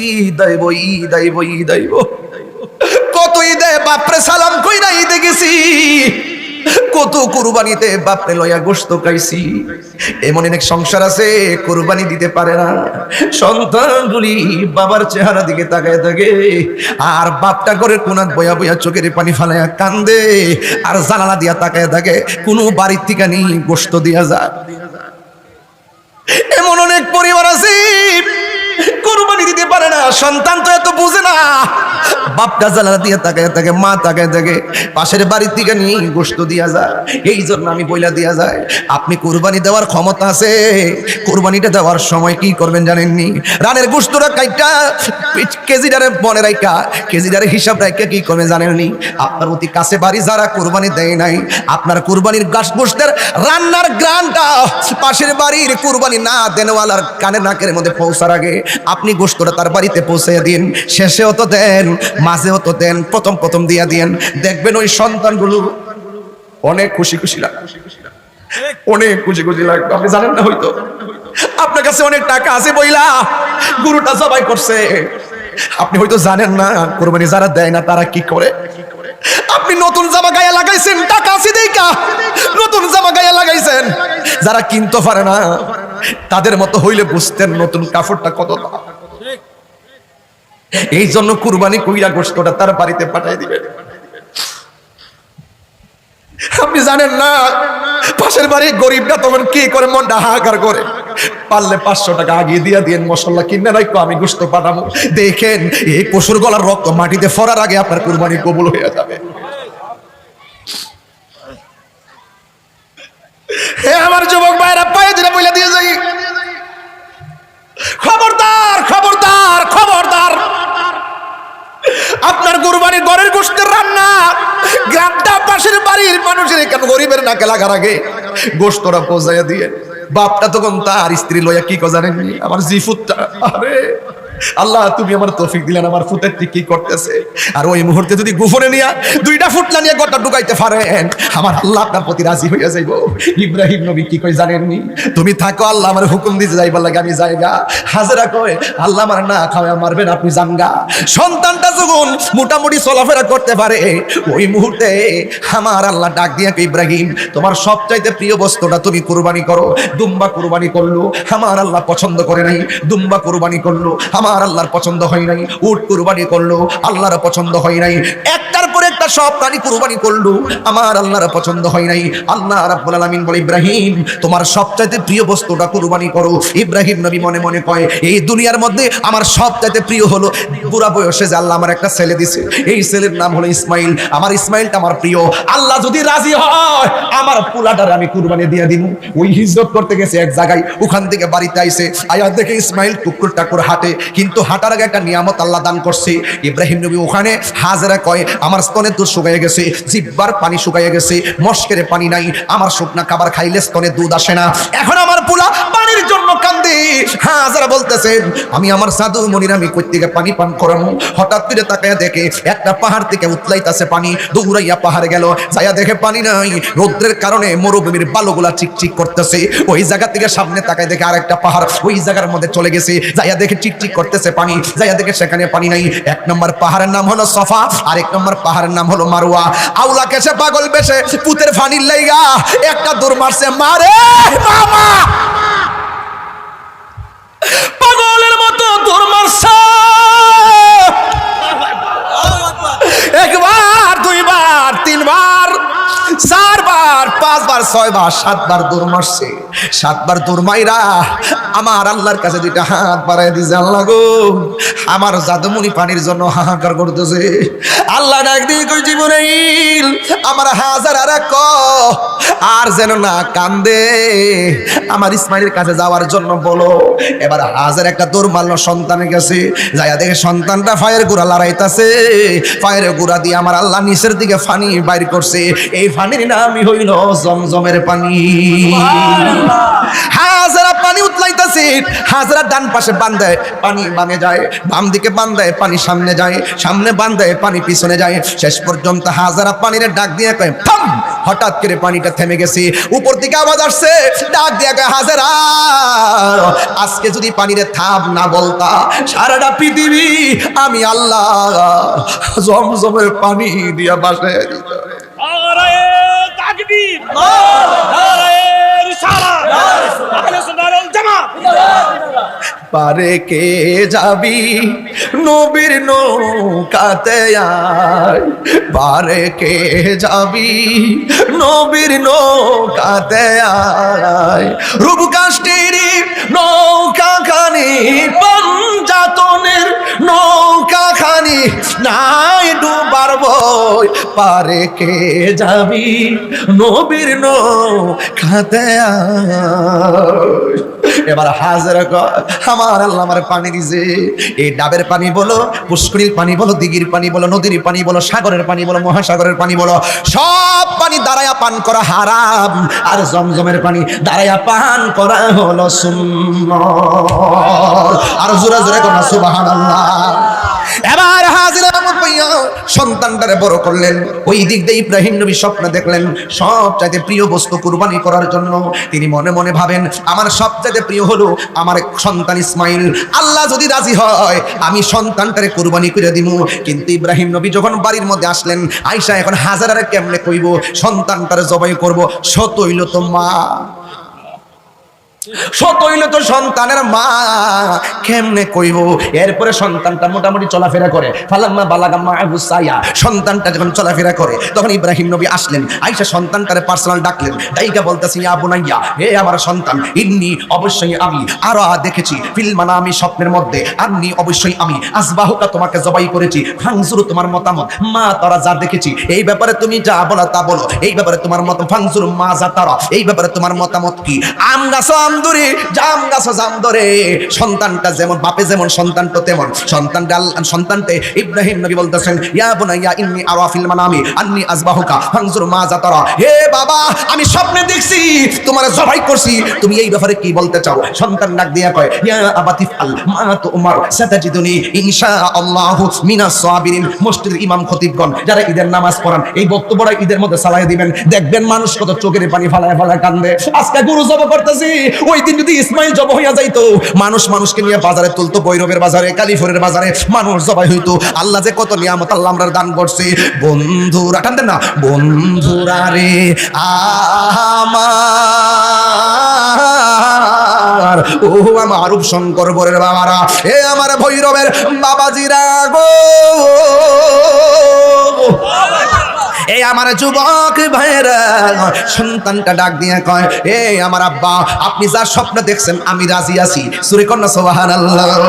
ঈদ আইব ঈদ আইব ঈদ আইব। কত ঈদে বাপরে সালাম কইরা ঈদে গেছি, কত কুরবানিতে বাপরে লয়া গোশত খাইছি। এমন অনেক সংসার আছে কুরবানি দিতে পারে না, সন্তানগুলি বাবার চেহারা দিকে তাকায় থাকে আর বাপটা করে কোনাক বয়া বয়া চোখের পানি ফালায়া কান্দে আর জানালা দিয়া তাকায় থাকে কোনো বাড়ির থেকে নি গোশত দিয়া যায়। এমন অনেক পরিবার আছে কুরবানি দিতে পারে না, সন্তান তো এত বুঝে না, বাপটা জানালা দিয়ে তাকায় থাকে, মা তাকায় থাকে, পাশের বাড়ির থেকে নিয়ে গোশত দিয়া যায়। এই জন্য আমি বইলা দিয়া যায়, আপনি কুরবানি দেওয়ার ক্ষমতা আছে, কুরবানিটা দেওয়ার সময় কি করবেন জানেননি? রানের গোশতটা কাইটা কেজিটারে মনে রাখা, কেজিটারে হিসাব রাখা কি করবে জানেননি? আপনার অতি কাছে বাড়ি যারা কুরবানি দেয় নাই, আপনার কুরবানির গোশতের রান্নার গ্রানটা পাশের বাড়ির কুরবানি না দেনওয়ালার কানে নাকের মধ্যে পৌঁছার আগে আপনি গোশতটা তার বাড়িতে পৌঁছে দিন, শেষেও তো দেন, মাঝেও তো দেন, প্রথম প্রথম দিয়া দিন, দেখবেন ওই সন্তানগুলো অনেক খুশি খুশি লাগবে, অনেক খুশি খুশি লাগবে। আপনি জানেন না, হয়তো আপনার কাছে অনেক টাকা আছে বইলা গরুটা জবাই করছে, আপনি হয়তো জানেন না কুরবানি যারা দেয় না তারা কি করে। আপনি নতুন জামা গায়ে লাগাইছেন, টাকা আছে দেখা নতুন জামা গায়ে লাগাইছেন, যারা কিনতে পারে না তাদের মতো হইলে বুঝতেন নতুন কাপড়টা কত দাম। এই জন্য কুরবানি কইরা গোশতটা তার বাড়িতে পাঠিয়ে দিবেন। আপনি জানেন না পাশের বাড়ির গরিবটা তখন কি করে, মনটা হাহাকার করে। পারলে 500 টাকা আগে দিয়া দিয়েন, মশলা কিনে রাখো, আমি গোশত পাঠাবো। দেখেন এই পশুর গলার রক্ত মাটিতে ফরার আগে আপনার কুরবানি কবুল হয়ে যাবে। হে আমার যুবক ভাইরা, পায়ে ধরে বলে দিয়ে যাই, খবরদার খবরদার খবরদার, আপনার কুরবানির ঘরের গোশতের রান্না গ্রামটা পাশের বাড়ির মানুষের কেন গরিবের নাকে লাগার আগে গোশতটা পৌঁছাইয়া দিয়ে। বাপটা তখন তার স্ত্রী লইয়া কি জানেননি, আমার জিফুতটা, আরে আল্লাহ তুমি আমার তৌফিক দিলেন, আমার ফুতের কি করতেছে, আর ওই মুহূর্তে যদি গোফনে নিয়া 2টা ফুটলা নিয়ে গোটা ঢুকাইতে পারেন, আমার আল্লাহ আপনার প্রতি রাজি হইয়া যাইব। ইব্রাহিম নবী কি কই জানেননি, তুমি থাকো, আল্লাহ আমার হুকুম দিতে যাইবার লাগে আমি যাইগা। হাজেরা কয় আল্লাহ আমার না খাওয়া মারবেন, আপনি জানগা। সন্তানটা যখন মোটামুটি চলাফেরা করতে পারে, ওই মুহূর্তে আমার আল্লাহ ডাক দিয়া ইব্রাহিম তোমার সবচাইতে প্রিয় বস্তুটা তুমি কুরবানি করো। দুম্বা কুরবানি করলো, আমার আল্লাহ পছন্দ করে নাই। দুম্বা কুরবানি করলো, আমার আল্লাহর পছন্দ হয় নাই। উট কুরবানি করলো, আল্লাহর পছন্দ হয় নাই। একটার পর একটা সব প্রাণী কুরবানি করলো, আমার আল্লাহর পছন্দ হয় নাই। আল্লাহ রাব্বুল আলামিন বলে ইব্রাহিম তোমার সবচাইতে প্রিয় বস্তুটা কুরবানি করো। ইব্রাহিম নবী মনে মনে কয় এই দুনিয়ার মধ্যে আমার সবচাইতে প্রিয় হলো বুড়া বয়সে যে আল্লাহ আমার একটা ছেলে দিছে, এই ছেলের নাম হলো ইসমাইল। আমার ইসমাইলটা আমার প্রিয়, আল্লাহ যদি রাজি হয় আমার পুলাটারে আমি কুরবানি দিয়ে দিব। ওই হিজরত করতে গেছে এক জায়গায়, ওখান থেকে বাড়িতে আইছে, আয়া দেখে ইসমাইল টুকুর টাকুর হাঁটে, কিন্তু হাঁটার আগে একটা নিয়ামত আল্লাহ দান করছে। ইব্রাহিম নবী ওখানে হাজেরা কয় আমার স্তনের দুধ শুকাইয়া গেছে, জিহ্বার পানি শুকাইয়া গেছে, মস্কের পানি নাই, আমার শুকনা খাবার খাইলে স্তনে দুধ আসে না, এখন আমার পোলা পানির জন্য কান্দে। হাজেরা বলতেছেন আমি আমার সাধু মনির আমি কই থেকে পানি পান করামু। হঠাৎ করে তাকায়া দেখে একটা পাহাড় থেকে উতলাইতাছে পানি, দৌড়াইয়া পাহাড়ে গেল, যাইয়া দেখে পানি নাই, রৌদ্রের কারণে মরুভূমির বালুগুলা চিকচিক করতেছে। ওই জায়গা থেকে সামনে তাকায় দেখে আরেকটা পাহাড়, ওই জায়গার মধ্যে চলে গেছে, যাইয়া দেখে চিকচিক করতেছে পানি, যাইয়া দেখে সেখানে পানি নাই। এক নম্বর পাহাড়ের নাম হলো সফা, আর এক নম্বর পাহাড়ের নাম হলো মারওয়া। আউলা কেসে পাগল বেশে পুতের ফানির লাইগা একটা দৌড় মারছে, মারে মামা পাগলের মতো দৌড় মারছে। একবার, দুইবার, তিনবার, 4 বার, 5 বার, 6 বার, 7 বার দৌড় মারছে। 7 বার দৌড় মাইরা আমার আল্লাহর কাছে 2টা হাত বাড়াই দিছে, আল্লাহ গো আমার জাদুমণি পানির জন্য হাহাকার করতেছে। আল্লাহ ডাক দিয়ে কই জিবরাইল আমার হাজার আর যেন না কান্দে, আমার ইসমাইলের কাছে যাওয়ার জন্য বলো। এবার হাজার একটা দৌড় মারলো সন্তানের কাছে, যাইয়া দেখে সন্তানটা ফায়ের গুড়া লড়াইতাছে, ফায়ের গুড়া দিয়ে আমার আল্লাহ নিচের দিকে পানি বাইর করছে। এই পানির নামই হইল জমজমের পানি। হাজার পানি উতলাইতেছে। হাজরা ডান পাশে বান্ধে, পানি বামে যায়, বাম দিকে বান্ধে, পানি সামনে যায়, সামনে বান্ধে, পানি পিছনে যায়। শেষ পর্যন্ত হাজরা পানির ডাক দিয়ে কয় থাম। হঠাৎ করে পানিটা থেমে গেছে, উপর থেকে আওয়াজ আসছে, ডাক দিয়ে কয় হাজরা, আজকে যদি পানিরে থাম না বলতা, সারাটা পৃথিবী আমি আল্লাহ জমজমের পানি দিয়া বাসায় দিত। পারে কে যাবি নবীর নৌকাতে আয়, পারে কে যাবি নবীর নৌকাতে আয়। রূপকাষ্ঠীর নৌকা খানি, পঞ্জাতনের নৌকা খানি, নাই ডুবার বই, পারে কে যাবি নবীর নৌকাতে আয়। এবার হাজরা কয় আমার আল্লাহ আমার পানি দিছে, এই ডাবের পানি বলো, পুষ্করির পানি বলো, দিঘির পানি বলো, নদীর পানি বলো, সাগরের পানি বলো, মহাসাগরের পানি বলো, সব পানি দাঁড়ায়া পান করা হারাম, আর জমজমের পানি দাঁড়ায়া পান করা হলো সুন্নাত। আর জোরে জোরে কোন সুবহানাল্লাহ। এবার হাজরা সন্তানটারে বড় করলেন। ওই দিক দিয়ে ইব্রাহিম নবী স্বপ্ন দেখলেন সবচাইতে প্রিয় বস্তু কুরবানি করার জন্য। তিনি মনে মনে ভাবেন আমার সবচাইতে প্রিয় হলো আমার সন্তান ইসমাইল, আল্লাহ যদি রাজি হয় আমি সন্তানটারে কুরবানি করে দিব। কিন্তু ইব্রাহিম নবী যখন বাড়ির মধ্যে আসলেন, আয়েশা এখন হাজরারে কেমনে কইব সন্তানটারে জবাই করব, সত হইল তো মা, সত হইল তো সন্তানের মা, কেমনে কইব। এরপরে সন্তানটা মোটামুটি চলাফেরা করে, ফালাম্মা বালাগা মাআহু সায়া, সন্তানটা যখন চলাফেরা করে তখন ইব্রাহিম নবী আসলেন। আয়েশা সন্তানটারে পার্সোনাল ডাকলেন, ডাইকা বলতেছি ইয়া বুনাইয়া, হে আমার সন্তান, ইন্নী অবশ্যই আমি আরা দেখেছি, ফিল মানামি স্বপ্নের মধ্যে, আন্নী অবশ্যই আমি আসবাহুকা তোমাকে জবাই করেছি, ফাংজুরু তোমার মতামত, মা তারা যা দেখেছি, এই ব্যাপারে তুমি যা বলো তা বলো, এই ব্যাপারে তোমার মত, ফাংজুরু মা যা তারা, এই ব্যাপারে তোমার মতামত কি। আম গাছ আম ধরে, জাম গাছ জাম ধরে, সন্তানটা যেমন বাপে যেমন সন্তানটা তেমন। সন্তানতে ইব্রাহিম নবী বলতেছেন ইয়া বুনাইয়া ইন্নী আরা ফিল মানামি আন্নী আসবাহুকা ফাংজুর মা যা তারা, হে বাবা আমি স্বপ্নে দেখছি তোমারে জবাই করছি, তুমি এই ব্যাপারে কি বলতে চাও। সন্তান ডাক দিয়া কয় ইয়া আবাতি ফাল মা তো উমর সাতাজিদুনি ইনশাআল্লাহু মিনাস সাবিরিন। মসজিদের ইমাম খতিবগণ যারা ঈদের নামাজ পড়ান, এই বক্তব্যটা ঈদের মধ্যে চালায় দিবেন, দেখবেন মানুষ কত চোখের পানি ফালায় ফালায় কান্দে। আজকে গরু জবাই করতেছি, ওই দিন যদি ইসমাইল জবাই হইয়া যাইতো, মানুষকে নিয়ে বাজারে তুলতো, ভৈরবের বাজারে, কালীপুরের বাজারে মানুষ জবাই হইতো। আল্লাহ যে কত নিয়ামত আল্লাহ আমরা দান করছে। বন্ধুরা টানতেন না, বন্ধুরা রে আমার, ও আমার রূপশঙ্কর বরের বাবারা, এ আমার ভৈরবের বাবাজিরা গো, এই আমার যুবক ভাইরা, সন্তানটা ডাক দিয়ে কয় এ আমার আব্বা, আপনি যা স্বপ্ন দেখছেন আমি রাজি আছি, সুরে কন্যা সুবহানাল্লাহ।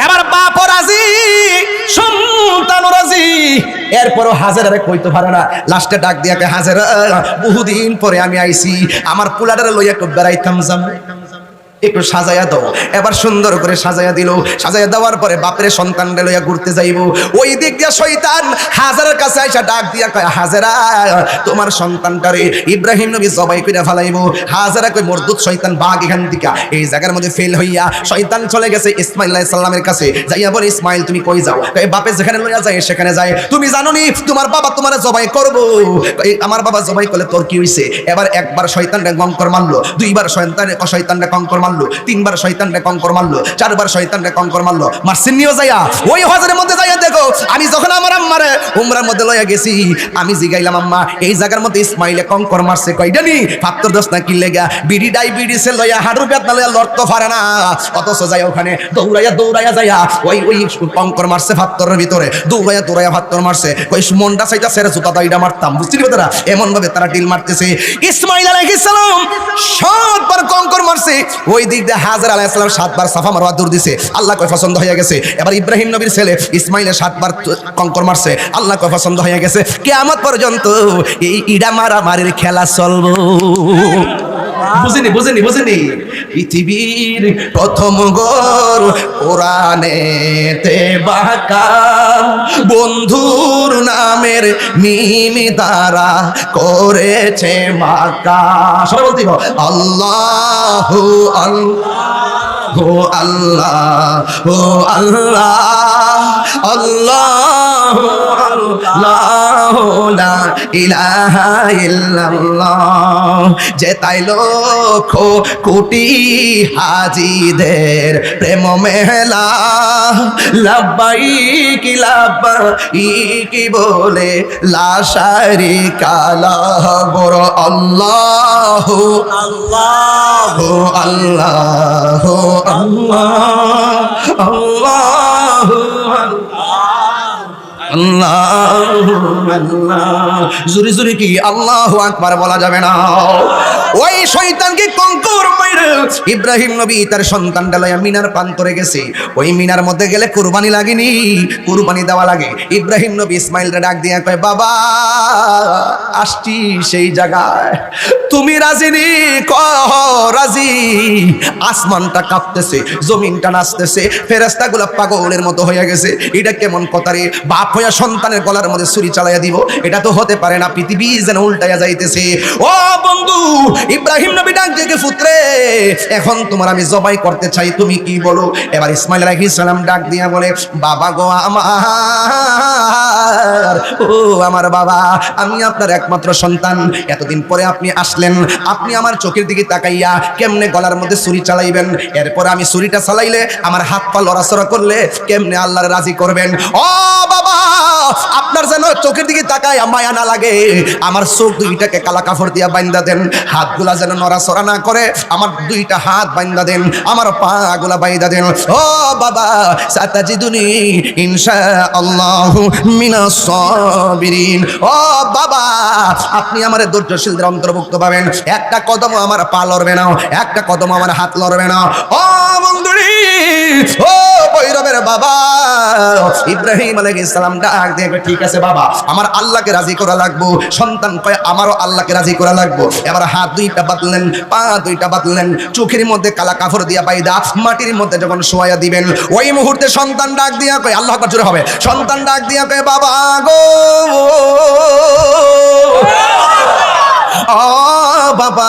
এবার বাপ রাজি, সন্তান রাজি, এরপরও হাজেরারে কইতে পারে না। লাস্টে ডাক দিয়া কয় হাজেরা, বহুদিন পরে আমি আইছি, আমার পোলাটারে লইয়া একটু বেড়াইতাম যাম, একটু সাজাইয়া দাও। এবার সুন্দর করে সাজাইয়া দিল। সাজাইয়া দেওয়ার পরে বাপরে সন্তানরে লইয়া ঘুরতে যাইব। ওই দিক দিয়া শয়তান হাজেরার কাছে আইসা ডাক দিয়া কয় হাজেরা, তোমার সন্তানটারে ইব্রাহিম নবী জবাই কইরা ফেলাইব। হাজেরা কই মরদুদ শয়তান ভাগ এখান থেকে। এই জায়গার মধ্যে ফেল হইয়া শয়তান চলে গেছে ইসমাইল আলাইহিস সালামের কাছে। যাইয়া বলে ইসমাইল তুমি কই যাও? কই বাপে যেখানে লইয়া যায় সেখানে যায়। তুমি জানো নি তোমার বাবা তোমারে জবাই করব? আমার বাবা জবাই করলে তোর কি হইছে? এবার একবার শয়তানরে কঙ্কর মারলো, দুইবার শয়তানরে কঙ্কর মারলো, তিনবার শয়তানরে কঙ্কর মারলো, চারবার শয়তানরে কঙ্কর মারলো। মারছেন নিও যাইয়া ওই হজরের মধ্যে যাইয়া দেখো, আমি যখন আমার আম্মারে উমরার মধ্যে লইয়া গেছি, আমি জিগাইলাম আম্মা এই জায়গার মধ্যে ইসমাইলে কঙ্কর মারছে কয়টা নি? ৭৫ না কি লেগা বিড়ি ডায়াবেটিসে লইয়া হাড়ুর বেদনা লইয়া লড়তে পারে না, অথচ যাইয়া ওখানে দৌড়াইয়া যাইয়া ওই কঙ্কর মারছে ফাত্তরের ভিতরে, দৌড়াইয়া ফাত্তর মারছে। কই মনটা চাইতা সেরে জুতা দাইডা মারতাম, বুঝতে পারো? এমন ভাবে তারা ডিল মারতেছে। ইসমাইল আলাইহিস সালাম ৭ বার কঙ্কর মারছে, ওই দিক দিয়ে হাজেরা আলাইহিস সালাম 7 বার সাফা মারওয়া দূর দিছে। আল্লাহ কয় পছন্দ হয়ে গেছে। এবার ইব্রাহিম নবীর ছেলে ইসমাইলে 7 বার কঙ্কর মারছে, আল্লাহ কয় পছন্দ হয়ে গেছে। কিয়ামত পর্যন্ত এই ইডা মারামারির খেলা চলবো। বুঝিনি বুঝিনি বুঝিনি পৃথিবীর প্রথম ঘর কোরআনেতে বাঁকা বন্ধুর নামের মিমি দ্বারা করেছে মাকা সবাই বলতে আল্লাহু আল্লাহু আল্লাহু আল্লাহ আল্লাহু আল্লাহু লা ইলাহা ইল্লাল্লাহ যে তাই লক্ষ কোটি হাজিদের প্রেম মেলা লাব্বাইক লাব্বাইক বলে লা শারিকা লাহু বড় আল্লাহু আল্লাহু আল্লাহু আল্লাহ আল্লাহু আল্লাহ জোরে জোরে কি আল্লাহু আকবার বলা যাবে না ওই শয়তানকে কঙ্কর মাইরা ইব্রাহিম নবী তার সন্তানটা লইয়া মিনার প্রান্তরে গেছে ওই মিনার মধ্যে গেলে কুরবানি লাগেনি কুরবানি দেওয়া লাগে ইব্রাহিম নবী ইসমাইলকে ডাক দিয়া কয় বাবা আসছি সেই জায়গায় তুমি রাজি নি কহ রাজি আসমানটা কাঁপতেছে জমিনটা নাচতেছে ফেরেশতাগুলো পাগলের মতো হয়ে গেছে এটা কেমন কথা রে বাপ হইয়া সন্তানের গলার মধ্যে ছুরি চালাইয়া দিব এটা তো হতে পারে না পৃথিবী যেন উল্টাইয়া যাইতেছে ও বন্ধু ইব্রাহিম নবী ডাক দিয়ে পুত্রে এখন তোমার আমি জবাই করতে চাই তুমি কি বলো এবার ইসমাইল আলাইহিস সালাম ডাক দিয়া বলে বাবা গো আমার ও আমার বাবা আমি আপনার একমাত্র সন্তান এতদিন পরে আপনি আসলেন আপনি আমার চোখের দিকে তাকাইয়া কেমনে গলার মধ্যে ছুরি চালাইবেন এরপর আমি ছুরিটা চালাইলে আমার হাত পা লড়াচড়া করলে কেমনে আল্লাহর রাজি করবেন ও বাবা আপনার যেন চোখের দিকে তাকায় মায়া না লাগে আমার চোখ দুইটাকে কালা কাপড় দিয়া বাইন্ধা দেন হাতগুলা যেন নড়াচড়া না করে আমার দুইটা হাত বাইন্ধা দেন আমার পা গুলা বাইন্ধা দেন ও বাবা সাতাজিদুনি ইনশাআল্লাহ মিনাস সাবিরিন ও বাবা আপনি আমার ধৈর্যশীলদের অন্তর্ভুক্ত পাবেন একটা কদম আমার পা লড়বে না একটা কদম আমার হাত লড়বে না ও বন্ধুরি ও ভৈরবের বাবা ইব্রাহিম আলাইহিস সালাম ডাক দিয়ে ঠিক আছে বাবা আমার আল্লাহকে রাজি করা লাগবো সন্তান কয় আমারও আল্লাহকে রাজি করা লাগবো এবার হাত দুইটা বাঁধলেন পা দুইটা বাঁধলেন চোখের মধ্যে কালা কাপড় দিয়া বাইদা মাটির মধ্যে যখন শোয়া দিবেন ওই মুহূর্তে সন্তান ডাক দিয়া কয় আল্লাহু আকবার জোরে হবে সন্তান ডাক দিয়া কয় বাবা গো ও বাবা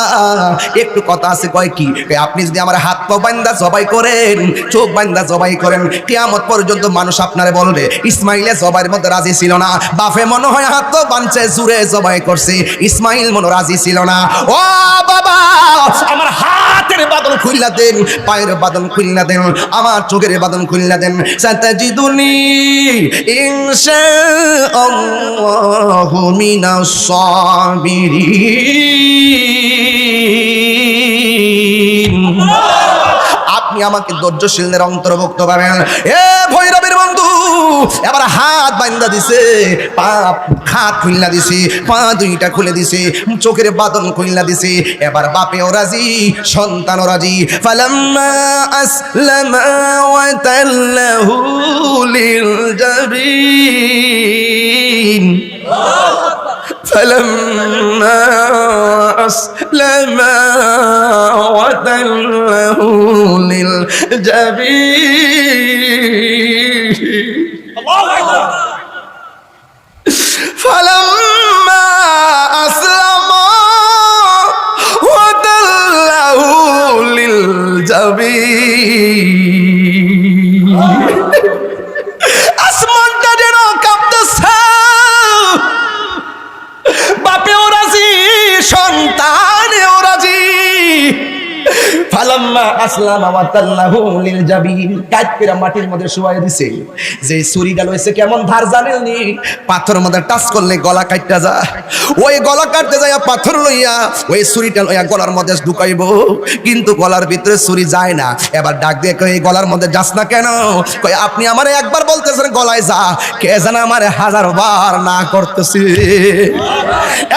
একটু কথা আছে কয় কি আপনি যদি আমার হাত পা বান্ধা জবাই করেন চোখ বান্ধা জবাই করেন কিয়ামত পর্যন্ত মানুষ আপনারে বলবে ইসমাইলে জবাইয়ের মধ্যে রাজি ছিল না বাপে মনে হয় হাত তো বানছে জুরে জবাই করছে ইসমাইল মনে রাজি ছিল না ও বাবা আমার হাতের বাঁধন খুললা দেন পায়ের বাঁধন খুললা দেন আমার চোখের বাঁধন খুললা দেন সাতাজিদুনি ইনশাআল্লাহু মিনাস সাবিরিন আপনি আমাকে ধৈর্যশীলদের অন্তর্ভুক্ত পাবেন এ ভৈরবের বন্ধু এবার হাত বান্ধা দিছে পা হাত খুললা দিছে পা দুইটা খুলে দিছে চোখের বাঁধন খুললা দিছে এবার বাপেও রাজি সন্তানও রাজি ফালাম্মা আসলামা ওয়া তাল্লাহু লিল জাবিন فلما أسلما وتله للجبين فلما أسلما وتله للجبين আসমানটা যেন কাঁপতেছে বাপেও রাজি সন্তানেও রাজি ফালাম্মা আসলামা ওয়া তাল্লাহু লিল জাবিন কাটপিরা মাটির মধ্যে শুয়াইয়া দিছে যে ছুরিটা লইছে কেমন ধার জানেননি পাথরের মধ্যে টাচ করলে গলা কাটতে যায় ওই গলা কাটতে যায় পাথর লইয়া ওই ছুরিটা লইয়া গলার মধ্যে ঢুকাইবো কিন্তু গলার ভিতরে ছুরি যায় না এবার ডাক দিয়ে কই গলার মধ্যে যাস না কেন কই আপনি আমারে একবার বলতেছেন গলায় যা কে জানে আমারে হাজার বার না করতেছি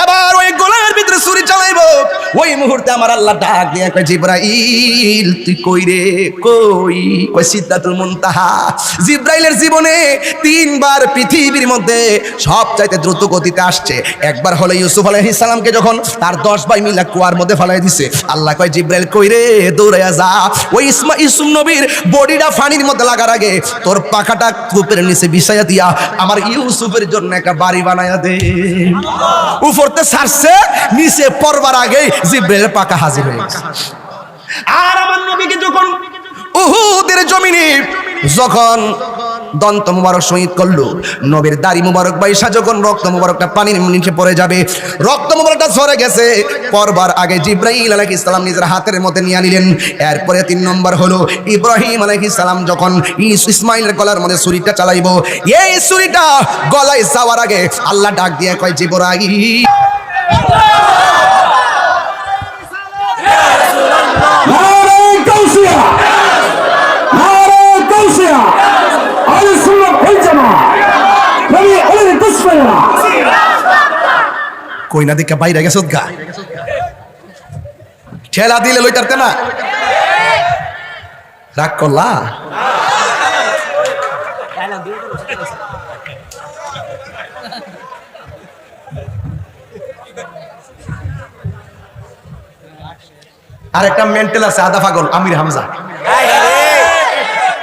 এবার ওই গলার ভিতরে করে ছুরি চালাইবো, ওই মুহূর্তে আমার আল্লাহ ডাক দিয়ে কয় জিবরাইল তুই কই রে, কই? কয় সিদরাতুল মুনতাহা। জিবরাইলের জীবনে তিনবার পৃথিবীর মধ্যে সবচাইতে দ্রুত গতিতে আসছে। একবার হলো ইউসুফ আলাইহিস সালামকে যখন তার 10 ভাই মিলে কুয়ার মধ্যে ফেলাই দিছে, আল্লাহ কয় জিবরাইল কই রে, দৌড়াইয়া যা ওই ইউসুফ নবীর বডিটা পানির মধ্যে লাগার আগে তোর পাখাটা কূপের নিচে বিছাইয়া দিয়া আমার ইউসুফের জন্য একটা বাড়ি বানাইয়া দে। উপরতে ছাড়ছে, নিচে পড়বার আগে জিবরাইলের পাখা হাজির হয়ে গেছে। আর আমার নবীকে যখন উহুদের জমিনে যখন দন্ত মুবারক শহীদ করলো, নবীর দাড়ি মুবারক বাইসা যখন রক্ত মুবারকটা পানির নিচে পড়ে যাবে, রক্ত মুবারকটা ঝরে গেছে, পরবার আগে জিবরাইল আলাইহিস সালাম নিজের হাতের মধ্যে নিয়ে নিলেন। এরপরে 3 নম্বর হলো ইব্রাহিম আলাইহিস সালাম যখন ইসমাইলের গলার মধ্যে ছুরিটা চালাইবো, এই ছুরিটা গলায় যাওয়ার আগে আল্লাহ ডাক দিয়ে কয় জিবরাইল কই না দেখা বাইরে গেছ গা, ঠেলা দিলে লইতারতে না, রাগ করলা? আর একটা মেন্টাল আছে আদা পাগল আমির হামজা,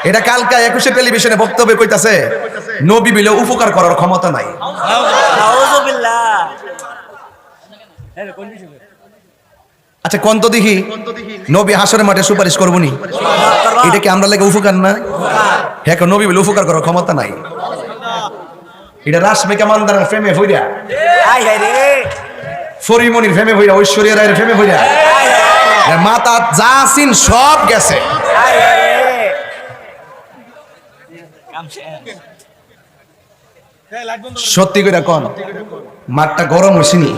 এটা কালকা 21 টেলিভিশনে বক্তব্য কইতাছে নবী বিলে উপকার করার ক্ষমতা নাই। আচ্ছা কোন তো দেখি নবী হাসরের মাঠে সুপারিশ করবনি, এটা কি আমরা লাগে উপকার না? হ্যাঁ, নবী বিলে উপকার করার ক্ষমতা নাই। এটা রাশমিকা মান্দারের ফেমে হইরা, ফরিমনির ফেমে হইরা, ঐশ্বরিয়া রায়ের ফেমে হইরা মাতা জাসিন সব গেছে। সত্যি করে কোন মাঠটা গরম হইছিনি?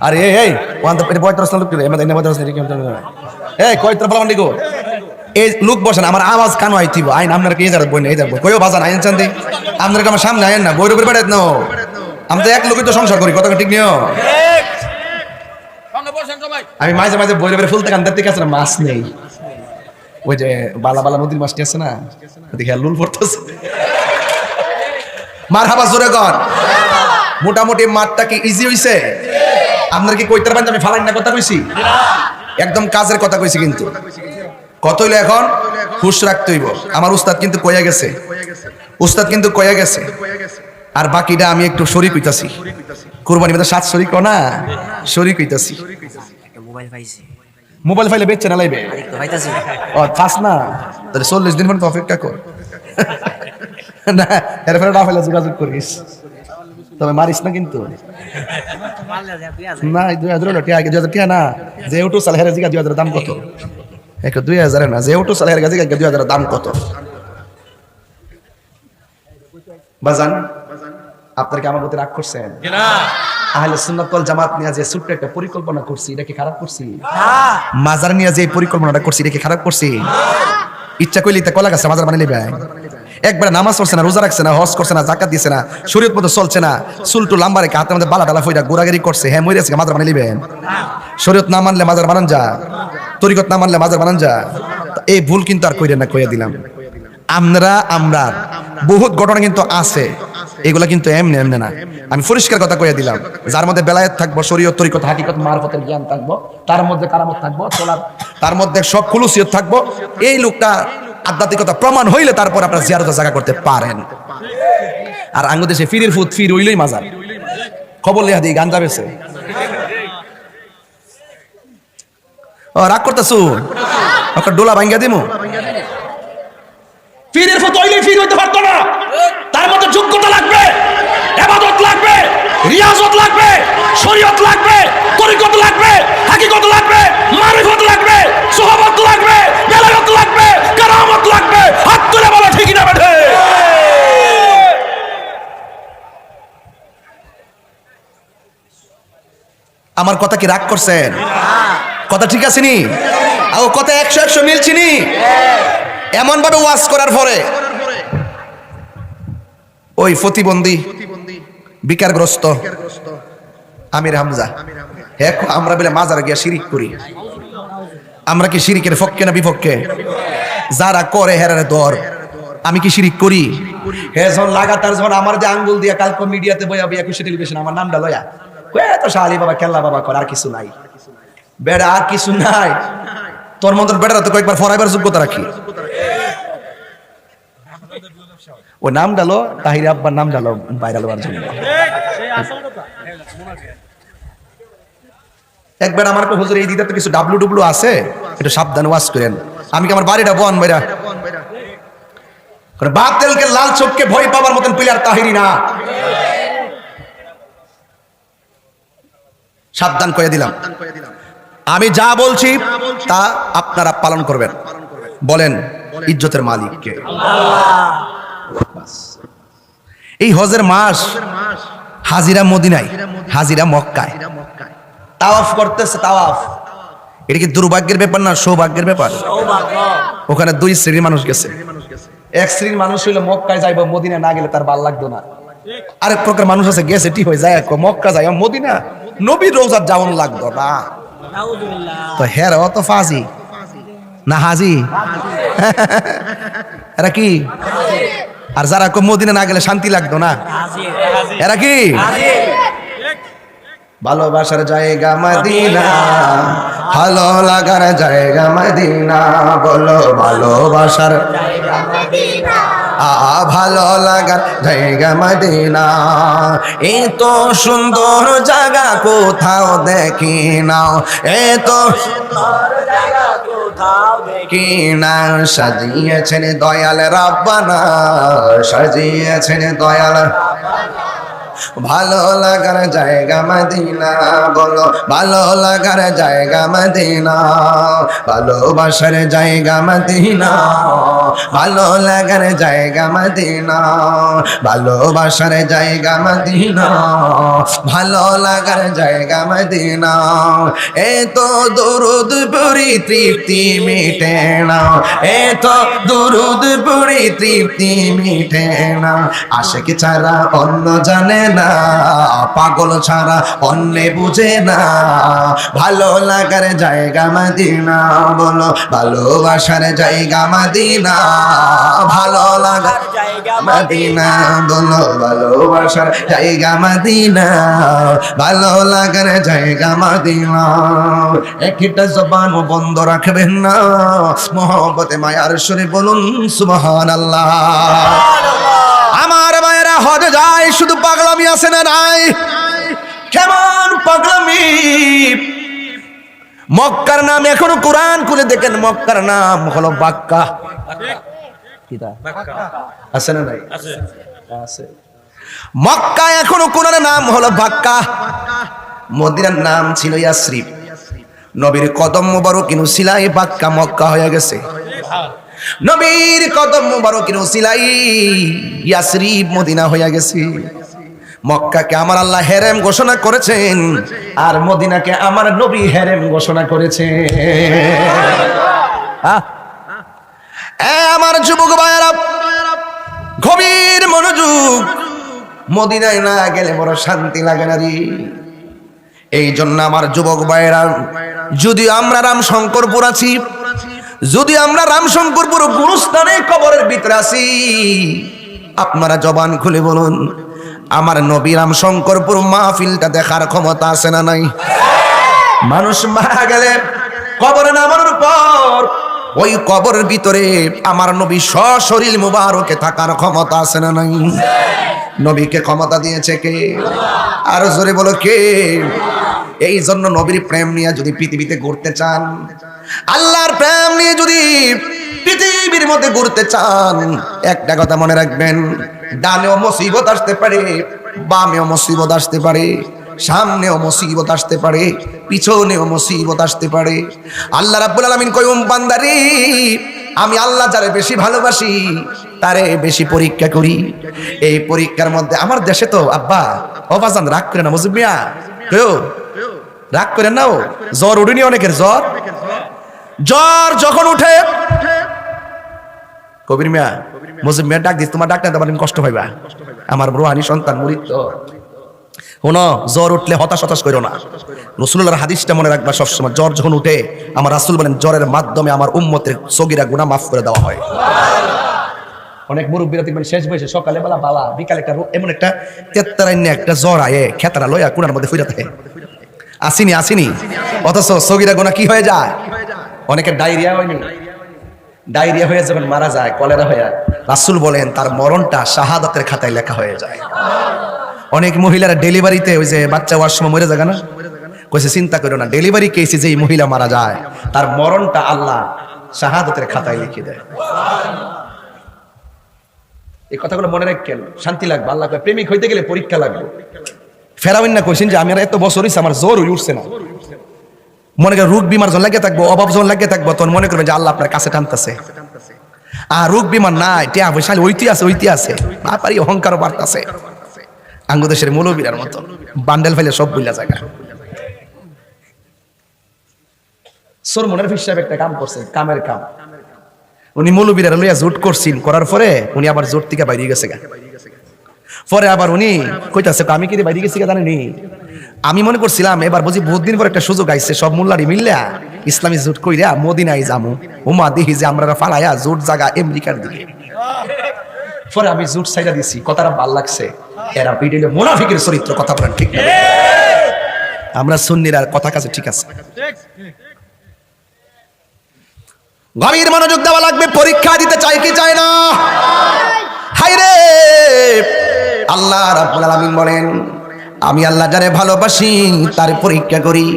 আরে এই ওয়ান্তা এটা বয়তর লোক রে, আমাদের এনে বয়তর রে, এই কয়তর বলা মান্ডি গো, এই লোক বসেন, আমার আওয়াজ কানো আইতিব আইন আপনারা কি যারা বই না, এই যাবো কইও বাজান আইন চান্দি, আপনারা আমার সামনে আইন না, বইর উপরে বেড়াত না, আমরা তো এক লোকই তো সংসার করি, কথা ঠিক নিও। আমি মাঝে মাঝে বইরে বেড়ে ফুলতে কান দেখতে আছে না, মাছ নেই, ওই যে বালা বালা নদীর মাছটি আছে না, দেখে লুল পড়তেছে। মার হাবা জোরে কর। মোটামুটি মাঠটা কি ইজি হইছে? আপনার কি কইতার পারেন আমি ফালাইন না কথা কইছি? একদম কাজের কথা কইছি। কিন্তু কত হইলো এখন হুশ রাখতে হইব। আমার উস্তাদ কিন্তু কইয়া গেছে, উস্তাদ কিন্তু কইয়া গেছে, আর বাকিটা আমি একটু শরীক হইতাছি। কুরবানি মধ্যে 7 শরীক না, শরীক হইতাছি। মোবাইল ফাইলে বেচছে না লাইবে ও ফাস না, তাহলে 40 দিন পর্যন্ত অপেক্ষা কর না, এরপরে না ফাইলে যোগাযোগ করিস, তবে মারিস না কিন্তু না। 2000 টিয়া না, যে উঠু সাল হেরে জিগা 2000 দাম কত? 2000 না, যে উঠু সাল হেরে জিগা 2000 দাম কত? বাজান আপনার কি আমার প্রতি রাগ করছেন? আহলে সুন্নাত ওয়াল জামাত নিয়ে যে ছোট্ট একটা পরিকল্পনা করছি, এটা কি খারাপ করছি? মাজার নিয়ে যে পরিকল্পনাটা করছি, এটা কি খারাপ করছি? ইচ্ছা কইলে তা কলা গাছে মাজার বানিয়ে নেবে। একবার নামাজ পড়ছে না, রোজা রাখছে না, হজ করছে না, যাকাত দিছে না, শরীয়ত মতো চলছে না, চুলটু লাম্বা রেখে হাতের মধ্যে বালা ডালা ফইরা গোরাগিরি করছে, হ্যাঁ মরে আছে, মাজার বানিয়ে নেবেন? শরীয়ত না মানলে মাজার বানান যা, তরিকত না মানলে মাজার বানান যা। এই ভুল কিন্তু আর কইরেন না, কইয়া দিলাম। আমরা বহুত ঘটনা কিন্তু আছে, এগুলা কিন্তু এমনি এমনি না। আমি পরিষ্কার কথা কইয়া দিলাম, যার মধ্যে বেলায়েত থাকবো, শরীয়ত তরিকত হাকিকত মারফতের জ্ঞান থাকবো, তার মধ্যে কারামত থাকবো, তার মধ্যে সব খুলুসিয়ত থাকবো, এই লোকটা আধ্যাত্মিকতা প্রমাণ হইলে তারপর আপনারা জিয়ারতের জায়গা করতে পারেন। আর আঙ্গু দেশে ফিরের ফুট ফির হইলেই মাজার, খবর লেহা দিই গাঞ্জা বেছে। ও রাগ করতেছ, ওকে ডোলা ভাঙ্গা দিমু। ফিরের ফুট হইলেই ফির হইতে পারতো না, তার মধ্যে যোগ্যতা লাগবে, ইবাদত লাগবে, রিয়াজত লাগবে, শরীয়ত লাগবে, তরিকত লাগবে, হাকিকত লাগবে, মারিফত লাগবে, সুহবত লাগবে, বেলায়েত লাগবে, কারামত লাগবে। হাত তুলে বলো ঠিক না বেঠে? আমার কথা কি রাগ করছেন? কথা ঠিক আছে নি? আর কথা 100 মিলছি নি? এমন ভাবে ওয়াজ করার পরে ওই প্রতিবন্ধী বিকারগ্রস্ত আমির হামজা। হ্যাঁ, আমরা বলে মাজারে গিয়া শিরিক করি। আমরা কি শিরিকের পক্ষে না বিপক্ষে? যারা করে হেরারে দর। আমি কি শিরিক করি? হ্যাঁ, যখন লাগাতার যখন আমার যে আঙ্গুল দিয়া কালকে মিডিয়াতে বইয়া বইয়া খুশি টেলিভিশন আমার নামটা লয়া তো শালি বাবা কেল্লা বাবা কর, আর কিছু নাই বেড়া, আর কিছু নাই। তোর মন্ত্র বেড়া তো কয়েকবার ফরাইবার যোগ্যতা রাখি। ও নাম ডালো তাহির আব্বার নাম ডালো ভাইরাল হওয়ার জন্য। একবার আমার হুজুর এই দিদা তো কিছু ডাবলু ডুবলু আছে, একটু সাবধান ওয়াজ করেন। আমি কি আমার বাড়িটা বন ভাইরা বাতিলকে লাল চোখকে ভয় পাওয়ার মতন প্লেয়ার তাহিরি না। সাবধান করে দিলাম। আমি যা বলছি তা আপনারা পালন করবেন। বলেন ইজ্জতের মালিক কে? এই হজের মাস হাজিরা মদিনায়, হাজিরা মক্কায় তাওয়াফ করতেছে। তাওয়াফ এটা কি দুর্ভাগ্যের ব্যাপার না সৌভাগ্যের ব্যাপার? ওখানে দুই শ্রেণীর মানুষ গেছে। এক শ্রেণীর মানুষ হইলো মক্কায় যাইব, মদিনা না গেলে তার ভালো লাগতো না। আরেক প্রকার মানুষ আছে গেছে ঠিক হয়ে যায় মক্কা যাই মদিনা নবীর রোজার যাওয়ান লাগতো না। তো হের অত ফাজি না হাজি এরা কি? আর যারা মদিনা না গেলে শান্তি লাগতো না এরা কি? ভালোবাসার জায়গা মদিনা, ভালো লাগার জায়গা মদিনা। বলো ভালোবাসার জায়গা মদিনা, ভালো লাগার জায়গা মদিনা। এত সুন্দর জায়গা কোথাও দেখি না, এত সুন্দর জায়গা কোথাও দেখি না। সাজিয়েছেন দয়াল রাব্বানা, সাজিয়েছেন দয়াল ভালো লাগার জায়গা মদিনা। বলো ভালো লাগার জায়গা মদিনা, ভালোবাসার জায়গা মদিনা, ভালো লাগার জায়গা মদিনা, ভালোবাসার জায়গা মদিনা, ভালো লাগার জায়গা মদিনা। এত দরুদ পড়ি তৃপ্তি মিটে না, এত দরুদ পড়ি তৃপ্তি মিটে না। আশিক ছাড়া অন্য জানে না, পাগল ছাড়া অন্যে বুঝে না। ভালো লাগার জায়গা মদিনা, বলো ভালোবাসার জায়গা মদিনা, ভালো লাগার জায়গা মদিনা। বলো ভালোবাসার জায়গা মদিনা, ভালো লাগার জায়গা মদিনা। একটা জবান বন্ধ রাখবেন না, মহব্বতে মায়ার সুরে বলুন সুবহানাল্লাহ। আমার মায়েরা হজে যায়, শুধু পাগলামি আছে না নাই? কেমন পাগলামি! মক্কার নাম এখনো কোরআন খুলে দেখেন, মক্কার নাম হলো বাক্কা। আছে না নাই? আছে। মক্কা এখনো কোরআনের নাম হলো বাক্কা। মদিনার নাম ছিল ইয়াসরিব। নবীর কদম মোবারক কিনু সিলাই বাক্কা মক্কা হয়ে গেছে। নবীর কদম মোবারক কিনু সিলাই ইয়াসরিব মদিনা হয়ে গেছে। মক্কাকে আমার আল্লাহ হেরেম ঘোষণা করেছেন, আর মদিনাকে আমার নবী হেরেম ঘোষণা করেছেন। আমার যুবক ভাইয়েরা গভীর মনোযোগ, মদিনায় না গেলে বড় শান্তি লাগে না রে। এই জন্য আমার যুবক ভাইয়েরা, যদি আমরা রামশঙ্করপুর আছি, যদি আমরা রামশঙ্করপুর গুরুস্থানে কবরের ভিতরে আছি, আপনারা জবান খুলে বলুন আমার নবী রামশঙ্করপুর মাহফিলটা দেখার ক্ষমতা আছে না নাই? মানুষ মারা গেলে কবরে নামানোর পর ওই কবরের ভিতরে আমার নবী সশরীর মুবারকে থাকার ক্ষমতা আছে না নাই? নবীকে ক্ষমতা দিয়েছে কে? আরো জোরে বলো কে? এই জন্য নবীর প্রেম নিয়ে যদি পৃথিবীতে ঘুরতে চান, আল্লাহর প্রেম নিয়ে যদি পৃথিবীর মধ্যে ঘুরতে চান, একটা কথা মনে রাখবেন, ডানেও মুসিবত আসতে পারে, বামেও মুসিবত আসতে পারে, সামনেও মুসিবত আসতে পারে, পিছনেও মুসিবত আসতে পারে। আল্লাহ রাব্বুল আলামিন কয় বান্দারে, আমি আল্লাহ যারে বেশি ভালোবাসি তারে বেশি পরীক্ষা করি। এই পরীক্ষার মধ্যে আমার দেশে তো আব্বা অবাজান রাগ করে না, মুজিব মিয়া কেউ রাগ করে নাও, জ্বর উঠেনি অনেকের, জ্বর জ্বর যখন উঠে কবির মিয়া মুজিব মিয়া ডাক দিস, তোমার ডাক্তার দেবার কষ্ট পাইবা, আমার রুহানি সন্তান মুরিদ তো শোনো, জ্বর উঠলে হতাশ হতাশ করো না। রাসূলুল্লাহর হাদিসটা মনে রাখবা সবসময়, জ্বর যখন উঠে আমার রাসূল বলেন জ্বরের মাধ্যমে আমার উম্মতের সগীরা গুনাহ মাফ করে দেওয়া হয়। অনেক মুরব্বীরা দেখবেন শেষ বয়সে সকালে বেলা বালা, বিকালে একটা এমন একটা তেত্তারাইন্যা একটা জ্বর আয়ে খেতারা লইয়া কুনার মধ্যে ফিরে থাকে। আসিনি অথচ সগীরা গুনাহ কি হয়ে যায়? অনেকের ডায়রিয়া হয়নি, ডায়রিয়া হয়ে যখন মারা যায়, কলেরা হয়ে, রাসূল বলেন তার মরণটা শাহাদাতের খাতায় লেখা হয়ে যায়। অনেক মহিলারা ডেলিভারিতে ওই যে বাচ্চা হওয়ার সময় মরে যায় না, কইছে চিন্তা করো না, ডেলিভারি কেসে যেই মহিলা মারা যায় তার মরণটা আল্লাহ শাহাদাতের খাতায় লিখে দেয়। এই কথাগুলো মনে রাখেন, শান্তি লাগবে। আল্লাহ কয় প্রেমিক হইতে গেলে পরীক্ষা লাগবে। ফেরাউন না কইছেন যে আমি আর এত বছর হইছে আমার জ্বর উঠছে না, মনে করেন রোগ বিমার যখন লাগিয়ে থাকবো, অভাব যখন লাগিয়ে থাকবো, তখন মনে করবেন যে আল্লাহ আপনার কাছে টানতেছে। আর রোগ বিমার নাই, টিয়া পয়সা ওইটি আছে, বাপারি অহংকারও বাড়তাছে। আঙ্গুদেশের মৌলবীরার মতো বান্ডেল ফেলে সব বুঝলা জায়গা। সোর মনের হিসাবে একটা কাম করছেন, কামের কাম। উনি মৌলবীরা লইয়া জোট করছেন, করার পরে উনি আবার জোট থেকে বাইরে গেছে গা। পরে আবার উনি কইতাছে আমি কি বাইরে গেছি জানেনি, আমি মনে করছিলাম এবার বুঝি বহুত দিন পর একটা সুযোগ আইছে, সব মোল্লারি মিললা ইসলামী জোট কইরা মদিনায় যামু। ওমা দেখি যে আমরা ফালাইয়া জোট জায়গা আমেরিকার দিকে। পরে আমি জোট সাইডা দিছি, কথাটা ভাল লাগছে। এরা পিডিলে মুনাফিকের চরিত্র, কথা বলেন ঠিক না? আমরা সুন্নিরা কথা কাছে ঠিক আছে। গভীর মনোযোগ দেওয়া লাগবে। পরীক্ষা দিতে চাই কি চায় না? হায়রে, আল্লাহ রাব্বুল আলামিন বলেন আমি আল্লাহ যারে ভালোবাসি তার পরীক্ষা করি।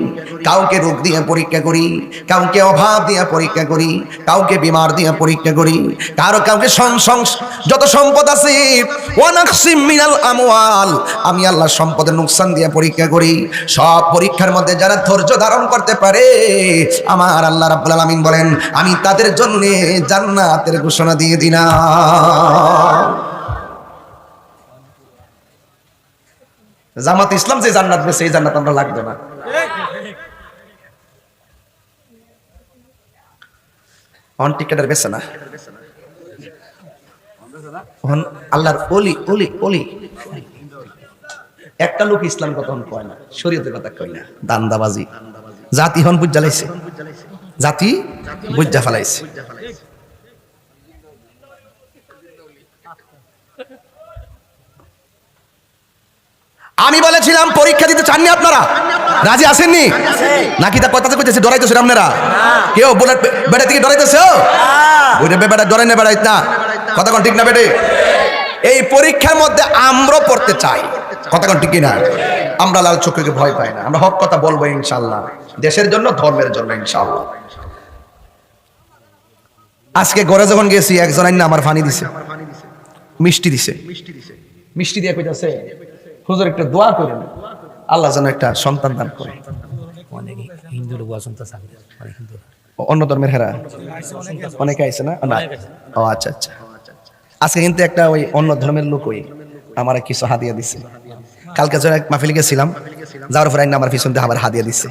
কাউকে রোগ দিয়ে পরীক্ষা করি, কাউকে অভাব দিয়ে পরীক্ষা করি, কাউকে বিমার দিয়ে পরীক্ষা করি, কাউকে যত সম্পদ আছে ওয়ানাকসিম মিনাল আমওয়াল, আমি আল্লাহ সম্পদের নুকসান দিয়ে পরীক্ষা করি। সব পরীক্ষার মধ্যে যারা ধৈর্য ধারণ করতে পারে আমার আল্লাহ রাব্বুল আলামিন বলেন আমি তাদের জন্য জান্নাতের ঘোষণা দিয়ে দিলাম। জামাত ইসলাম যে জান্নাত বেছে এই জান্নাত আমরা লাগবে না। অন টিকেটের বেছে না, আল্লাহর ওলি ওলি ওলি। একটা লোক ইসলাম কথা কয় না, শরীয়তের কথা কয় না, দান্দাবাজি। জাতি হন বুঝ জ্বালাইছে, জাতি বুঝা ফেলাইছে। আমি বলেছিলাম পরীক্ষা দিতে চাননি আপনারা, রাজি আসেননি নাকি? তা কথা কইতেছে ডরাইতেছেন আপনারা, কেউ বুলেট বেড়া থেকে ডরাইতেছে, ওইটা বেড়া ডরাই না, বেড়াইত না, কথা কোন ঠিক না বেটে? এই পরীক্ষার মধ্যে আমরা পড়তে চাই, কথা কোন ঠিক না? আমরা লাল চোখকে ভয় পাই না, আমরা হক কথা বলবো ইনশাআল্লাহ, দেশের জন্য ধর্মের জন্য ইনশাআল্লাহ। আজকে ঘরে যখন গেছি একজন আইনা আমার পানি দিছে, মিষ্টি দিছে, মিষ্টি দিয়ে কইতাছে হুজুর একটা দোয়া করেন আল্লাহ যেন একটা সন্তান দান করে। অন্য ধর্মের হেরা অনেকে আইছে না? ও আচ্ছা আচ্ছা। আজকে কিন্তু একটা ওই অন্য ধর্মের লোক ওই আমার কিছু হাদিয়া দিছে। কালকে যখন এক মাহফিলে গেছিলাম, যাওয়ার পর আমার পিছন দিয়ে আবার হাদিয়া দিছে।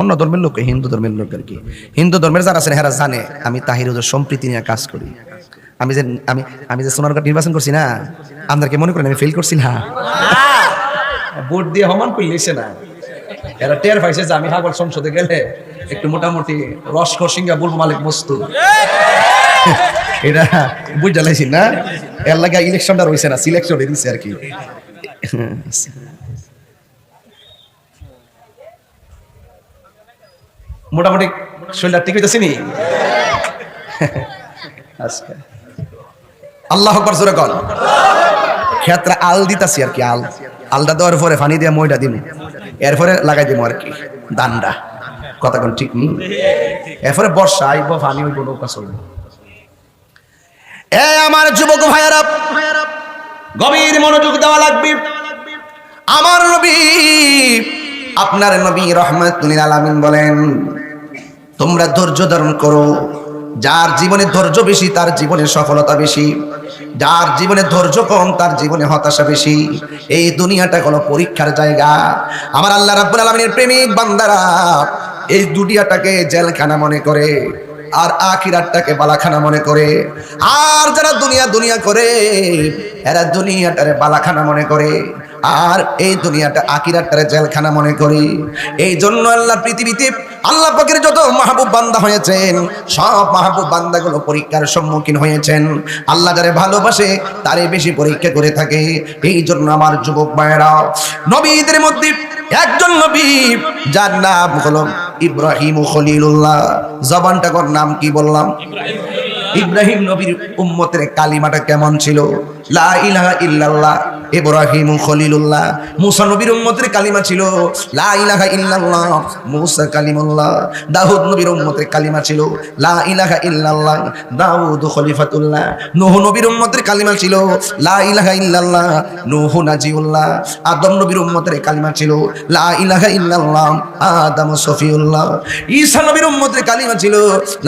অন্য ধর্মের লোক, হিন্দু ধর্মের লোক আর কি। হিন্দু ধর্মের যারা আছেন হেরা জানে আমি তাহির হুজুর সম্প্রীতি নিয়ে কাজ করি। আমি যে সোনারঘাট নির্বাচন করছি না, আপনাদেরকে মনে করেন আমি ফেল করছি না? ভোট দিয়ে হমান করলেছে না, এরা টের পাইছে যে আমি হাগর সংসদে গেলে একটু মোটামুটি রসকর সিংহা বলবো মালিক মস্তু, এটা বুঝা লাইছি না? এর লাগে ইলেকশনটা রয়েছে না, সিলেকশন দিচ্ছে আর কি। মোটামুটি শরীরটা ঠিক হইতেছি নি? আচ্ছা, আল্লাহ আকবার জোরে কর। ক্ষেত্রে আল দিতাছি আর কি, আলটা দেওয়ার পরে পানি দিয়ে মইটা দিন, এরপরে লাগাই দিব আর কি দান্ডা, কথা কোন ঠিক নেই? এরপরে বর্ষা আইব, পানি হইব, নৌকা চলবে। এ আমার যুবক ভাইয়েরা, গভীর মনোযোগ দেওয়া লাগবে। আমার নবী, আপনার নবী রাহমাতুল লিল আলামিন বলেন তোমরা ধৈর্য ধারণ করো। যার জীবনে ধৈর্য বেশি তার জীবনে সফলতা বেশি, যার জীবনে ধৈর্য কম তার জীবনে হতাশা বেশি। এই দুনিয়াটা হলো পরীক্ষার জায়গা। আমার আল্লাহ রাব্বুল আলামিনের প্রেমিক বান্দারা এই দুনিয়াটাকে জেলখানা মনে করে আর আখিরাতটাকে বালাখানা মনে করে। আর যারা দুনিয়া দুনিয়া করে এরা দুনিয়াটারে বালাখানা মনে করে, আর এই দুনিয়াটা আখিরাতটারে জেলখানা মনে করে। এই জন্য আল্লাহ পৃথিবীতে আল্লাহ পাকের যত মাহবুব বান্দা হয়েছেন, সব মাহবুব বান্দাগুলো পরীক্ষার সম্মুখীন হয়েছেন। আল্লাহ যারে ভালোবাসে তারে বেশি পরীক্ষা করে থাকে। এই জন্য আমার যুবক ভাইয়েরা, নবীদের মধ্যে একজন নবী যার নাম হলো ইব্রাহিম খলিলুল্লাহ। জবানটা কর নাম কি বললাম? ইব্রাহিম নবীর উম্মতের কালিমাটা কেমন ছিল? লা ইলাহা ইল্লাল্লাহ ইব্রাহিম খলিলুল্লাহ। মুসা নবীর উম্মতের কালিমা ছিল লা ইলাহা ইল্লাল্লাহ মুসা কালিমুল্লাহ। দাউদ নবীর উম্মতের কালিমা ছিল লা ইলাহা ইল্লাল্লাহ দাউদ খলিফাতুল্লাহ। নূহ নবীর উম্মতের কালিমা ছিল লা ইলাহা ইল্লাল্লাহ নূহ নাজিউল্লাহ। আদম নবীর উম্মতের কালিমা ছিল লা ইলাহা ইল্লাল্লাহ আদম সফিউল্লাহ। ঈসা নবীর উম্মতের কালিমা ছিল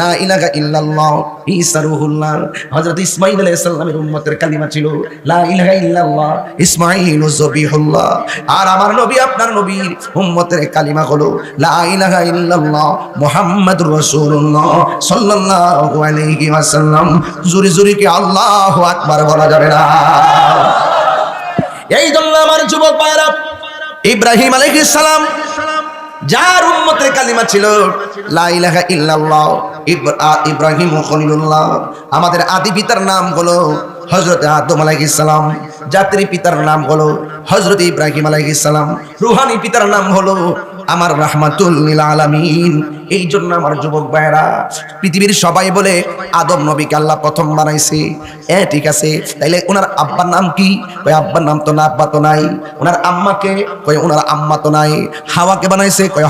লা ইলাহা ইল্লাল্লাহ ঈসা রূহুল্লাহ। হযরত ইসমাঈল আলাইহিস সালামের উম্মতের কালিমা ছিল লা ইলাহা ইল্লাল্লাহ ইসমাঈল যবিহুল্লাহ। আর আমার নবী আপনার নবীর উম্মতের কালিমা হলো লা ইলাহা ইল্লাল্লাহ মুহাম্মাদুর রাসূলুল্লাহ সাল্লাল্লাহু আলাইহি ওয়াসাল্লাম। জোরে জোরে কি আল্লাহু আকবার বলা যাবে না? এই জন্য আমার যুবক ভাইরা, ইব্রাহিম আলাইহিস সালাম যার উম্মতের কালিমা ছিল লা ইলাহা ইল্লাল্লাহ ইব্রাহিম খলিলুল্লাহ। আমাদের আদি পিতার নাম হলো হযরত আদম আলাইহিস সালাম, জাতির পিতার নাম হলো হযরত ইব্রাহিম আলাইহিস সালাম, রূহানি পিতার নাম হলো আমার রাহমাতুল লিল আলামিন। এই জন্য আমার যুবক ভাইরা, পৃথিবীর সবাই বলে আদম নবীকে আল্লাহ প্রথম বানাইছে। ঠিক আছে, তাইলে ওনার আব্বার নাম কি? কয় আব্বার নাম তো না, আব্বা তো নাই। ওনার আম্মাকে? কয় ওনার আম্মা তো নাই। হাওয়াকে বানাইছে? কয়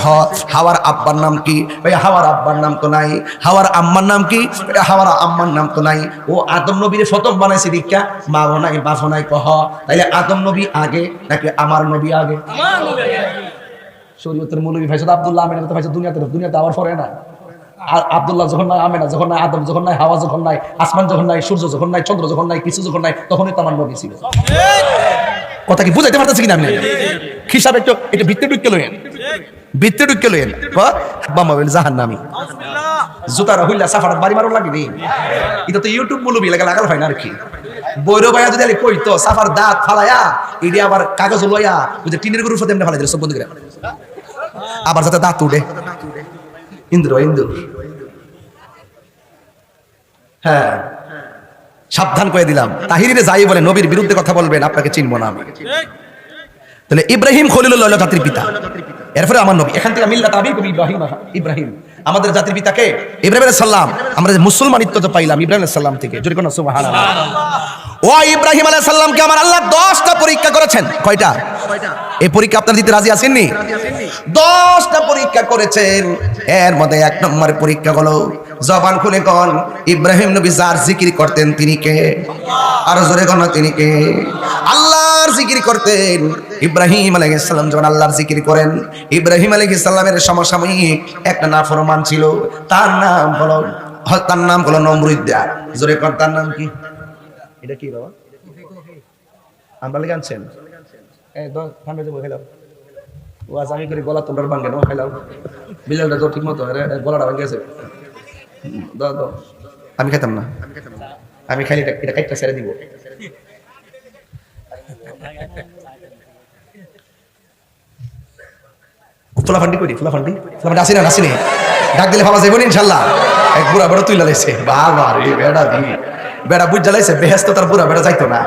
হাওয়ার আব্বার নাম কি? কয় হাওয়ার আব্বার নাম তো নাই। হাওয়ার আম্মার নাম কি? কয় হাওয়ার আম্মার নাম তো নাই। ও আদম নবীরে প্রথম বানাইছে দীক্ষা, মা নাই বাপ নাই। কহ তাইলে আদম নবী আগে নাকি আমার নবী আগে? আমার নবী আগে। শরীয়তের মৌলবী ভাইসাদ আব্দুল্লাহ আমিনা তো ভাইসাদ দুনিয়াতে আবার পরে না। আব্দুল্লাহ যখন নাই, আমিনা যখন নাই, আদম যখন নাই, হাওয়া যখন নাই, আসমান যখন নাই, সূর্য যখন নাই, চন্দ্র যখন নাই, কিছু যখন নাই, তখনই তো আমার নবী ছিল। কথা কি বুঝাইতে পারতেছি কিনা? আপনি হিসাব একটু ভিত্তি ঢুকে লইেন, ভিত্তি ঢুকে লইেন। বাম্মা বলে জাহান্নামী জুতার হইলা সাফারাত বাড়ি মারো লাগি। এটা তো ইউটিউব মৌলবী লাগাল হয় না আর কি। বৈরব ভাইয়া যদি কইতো সাফার দাঁত ফালাইয়া ইডি আবার কাগজ লইয়া ওই যে টিনের গরুর ফতে এমনি ফালাই দিল সব বন্ধু করে, আবার যাতে দাঁত উঠে। ইন্দ্র হ্যাঁ, সাবধান করে দিলাম। তাহিরিরে যাই বলে নবীর বিরুদ্ধে কথা বলবেন, আপনাকে চিনবো না আমি। তাহলে ইব্রাহিম খলিলুল্লাহ জাতির পিতা, এরপরে আমার নবী। এখান থেকে মিল্লাত আবিকুম ইব্রাহিম, আমাদের জাতির পিতাকে ইব্রাহিম আলাইহিস সালাম। আমরা যে মুসলমানিত্ব তো পাইলাম ইব্রাহিম আলাইহিস সালাম থেকে। জোরে কোন সুবহানাল্লাহ। ও ইব্রাহিম আলাইহিস সালামকে আমার আল্লাহ 10টা পরীক্ষা করেছেন। কয়টা? এই পরীক্ষা আপনারা দিতে রাজি আছেননি? 10টা পরীক্ষা করেছেন। এর মধ্যে 1 নম্বর পরীক্ষা হলো, জবান খুলে কোন ইব্রাহিম নবী যার জিকির করতেন তিনি কে? আর জোরে কোন তিনি কে? আল্লাহর জিকির করতেন। ইব্রাহিম আলাইহিস সালাম যখন আল্লাহর জিকির করেন, ইব্রাহিম আলাইহিস সালামের সমসাময়িক একটা নাফরমান ছিল, তার নাম হলো নমরুদ। জোরে কোন তার নাম কি? এটা কি বাবা? আমরা লেগে আনছেন? ঠান্ডা যাবো খেলাম। ও আজ আমি করে গলা তোমরা ভাঙ্গে না খেলাম। বিলালটা তো ঠিক মতো গলাটা ভাঙ্গে গেছে। আমি খেতাম না, আমি খাইলে এটা কাইটটা ছেড়ে দিব। ফুলাফান্ডি করি, ফুলাফান্ডি আসি না, আসিনি। ডাক দিলে ভাবা যাইব না ইনশাল্লাহ। এক বুড়া বেড়া তুই লাইছে, বাবা রে বেড়া দিবি। বেড়া বুঝ জ্বালাইছে, বেহেস্ত তার বুড়া বেড়া যাইতো না।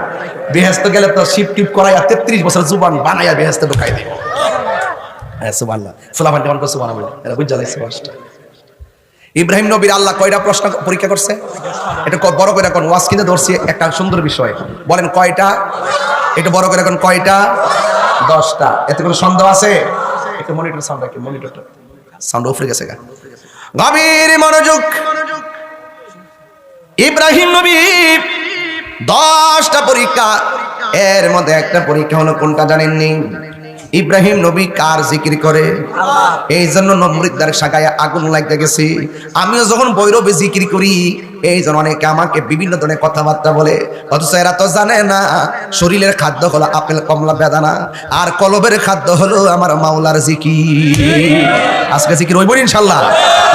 বেহেস্ত গেলে তো শিপ টিপ করাইয়া 33 বছর জুবান বানাইয়া বেহেস্ত ঢুকাই দিব। হ্যাঁ সুবহানাল্লাহ। ফুলাফান্ডি অনেক সুবহানাল্লাহ, এরা বুঝ জ্বালাইছে। ইব্রাহিম নবীর আল্লাহ কয়টা প্রশ্ন পরীক্ষা করছে? এটা বড় করে এখন ওয়াজ কিনে ধরছি, একটা সুন্দর বিষয়। বলেন কয়টা? এটা বড় করে এখন কয়টা? 10টা। এতে কোনো সন্দেহ আছে? একটা মনিটর সাউন্ড রাখি, মনিটরটা সাউন্ড অফ হয়ে গেছে। গভীর মনোযোগ। ইব্রাহিম নবী 10টা পরীক্ষা, এর মধ্যে একটা পরীক্ষা হলো কোনটা জানেননি? ইব্রাহিম নবী কার জিকির করে? এই জন্য নমরুদের শাখায় আগুন লাগতে গেছে। আমিও যখন বৈরবে জিকির করি, এই জন্য অনেকে আমাকে বিভিন্ন ধরনের কথাবার্তা বলে, অথচ এরা তো জানে না শরীরের খাদ্য হলো আপেল কমলা বেদানা, আর কলবের খাদ্য হলো আমার মাওলার জিকির। আজকে জিকির হইব ইনশাল্লাহ,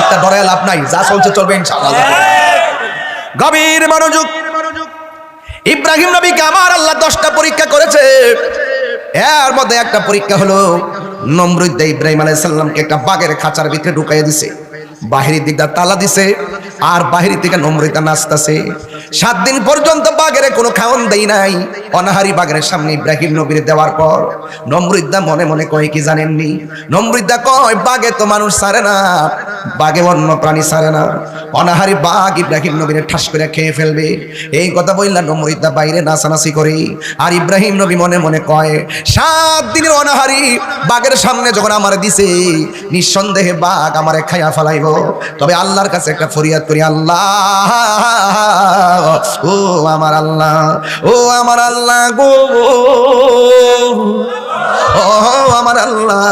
এটা ডরে লাভ নাই, যা চলছে চলবে ইনশাল্লাহ। গভীর মনোযোগ। ইব্রাহিম নবীকে আমার আল্লাহ 10টা পরীক্ষা করেছে। এর মধ্যে একটা পরীক্ষা হলো নমরুদ ইব্রাহিম আলাইহিস সালামকে একটা বাঘের খাঁচার ভিতরে ঢুকাইয়া দিছে, বাহিরের দিকটা তালা দিছে, আর বাহিরের দিকে নমরুদা নাচতেছে। 7 দিন পর্যন্ত বাঘের কোনো খাওয়ান দেই নাই। অনাহারি বাঘের সামনে ইব্রাহিম নবীর দেওয়ার পর নমরুদা মনে মনে কয় কি জানেননি? নমরুদা কয় বাঘে তো মানুষ ছাড়ে না, বাঘে অন্য প্রাণী ছাড়ে না, অনাহারি বাঘ ইব্রাহিম নবীর ঠাস করে খেয়ে ফেলবে। এই কথা বললা নমরুদা বাইরে নাচানাচি করে, আর ইব্রাহিম নবী মনে মনে কয় 7 দিনের অনাহারি বাঘের সামনে যখন আমার দিছে, নিঃসন্দেহে বাঘ আমারে খাইয়া ফেলাইব। তবে আল্লাহর কাছে একটা ফরিয়াদ করি, আল্লাহ ও আমার আল্লাহ, ও আমার আল্লাহ গো, ও আমার আল্লাহ,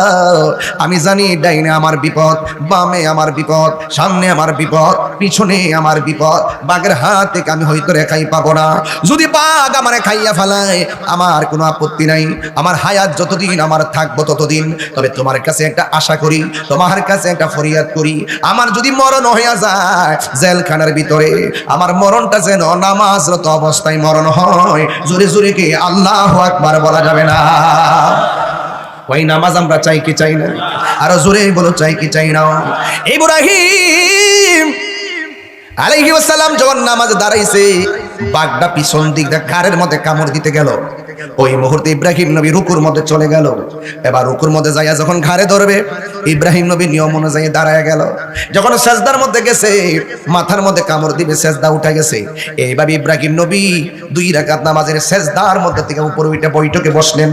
আমি জানি ডাইনে আমার বিপদ, বামে আমার বিপদ, সামনে আমার বিপদ, পিছনে আমার বিপদ, বাঘের হাত থেকে আমি হয়তো রেখাই পাবো না। যদি বাঘ আমারে খাইয়া ফেলায় আমার কোনো আপত্তি নাই, আমার হায়াত যতদিন আমার থাকবো ততদিন। তবে তোমার কাছে একটা আশা করি, তোমার কাছে একটা ফরিয়াদ করি, আমার যদি মরণ হইয়া যায় জেলখানার ভিতরে, আমার মরণটা যেন নামাজরত অবস্থায় মরণ হয়। জোরে জোরে কি আল্লাহু আকবার বলা যাবে না? ওই নামাজ আমরা চাই কি চাই না? আরো জোরে বলো, চাই কি চাই না? ইব্রাহিম আলাইহিস সালাম যখন নামাজে দাঁড়াইছে, বাঘটা পিছন দিক দিয়ে ঘাড়ের মধ্যে কামড় দিতে গেল। ওই মুহূর্তে ইব্রাহিম নবী রুকুর মধ্যে চলে গেল। এবার রুকুর মধ্যে যাইয়া যখন ঘাড়ে ধরবে, ইব্রাহিম নবী নিয়ম অনুযায়ী দাঁড়ায় গেল। যখন সেজদার মধ্যে গেছে, মাথার মধ্যে কামড় দিবে, সেজদা উঠে গেছে। এইভাবে ইব্রাহিম নবী 2 রাকাত নামাজের সেজদার মধ্যে থেকে উপরে উঠে বৈঠকে বসলেন।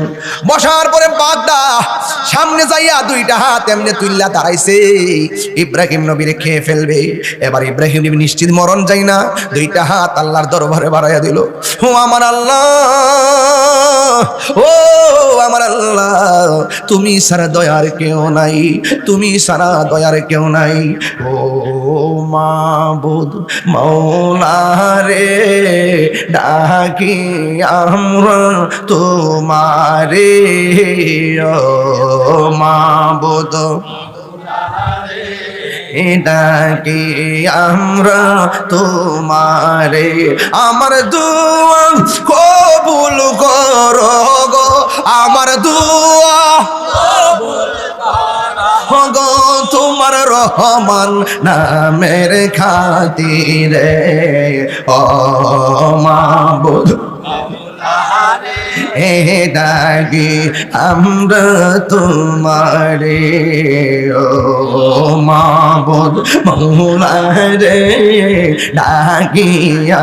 বসার পরে বাঘটা সামনে যাইয়া 2টা হাত এমনি তুইল্লা দাঁড়াইছে, ইব্রাহিম নবীরে খেয়ে ফেলবে। এবার ইব্রাহিম নবী নিশ্চিত মরণ যাই না, 2টা হাত আল্লাহর দরবারে বাড়াইয়া দিল। ও আমার আল্লাহ, ও আমার আল্লাহ, তুমি সারা দয়ার কেউ নাই, তুমি সারা দয়ার কেউ নাই। ও মাবুদ মাওলা রে, ডাকি আমরা তোমারে, ও মাবুদ ডাকি আমরা তোমারে, আমার দুয়া কবুল করো গো, আমার দুয়া গো, তোমার রহমান নামের খাতিরে, ও মাবুদ এ ডাকি আমরা তোমারে, ও মাবুদ মাওলা রে, ডাকি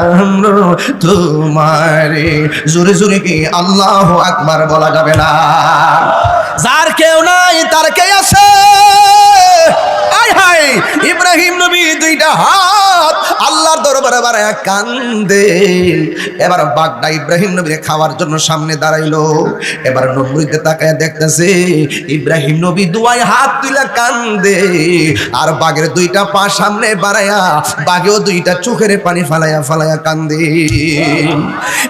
আমরা তোমারে। জোরে জোরে কি আল্লাহু আকবার বলা যাবে না? যার কেউ নাই তার কে আছে? আয় হায়, ইব্রাহিম নবী 2টা হাত আল্লাহর দরবারে বাড়ায়া কান্দে। এবার বাঘটা ইব্রাহিম নবীর খাওয়ার জন্য সামনে দাঁড়াইলো। এবার নমরুদে তাকায় দেখতেছে ইব্রাহিম নবী 2 হাত তুলে কান্দে, আর বাঘের 2টা পা সামনে বাড়ায়া বাঘেও 2টা চোখের পানি ফালায়া ফালায়া কান্দে।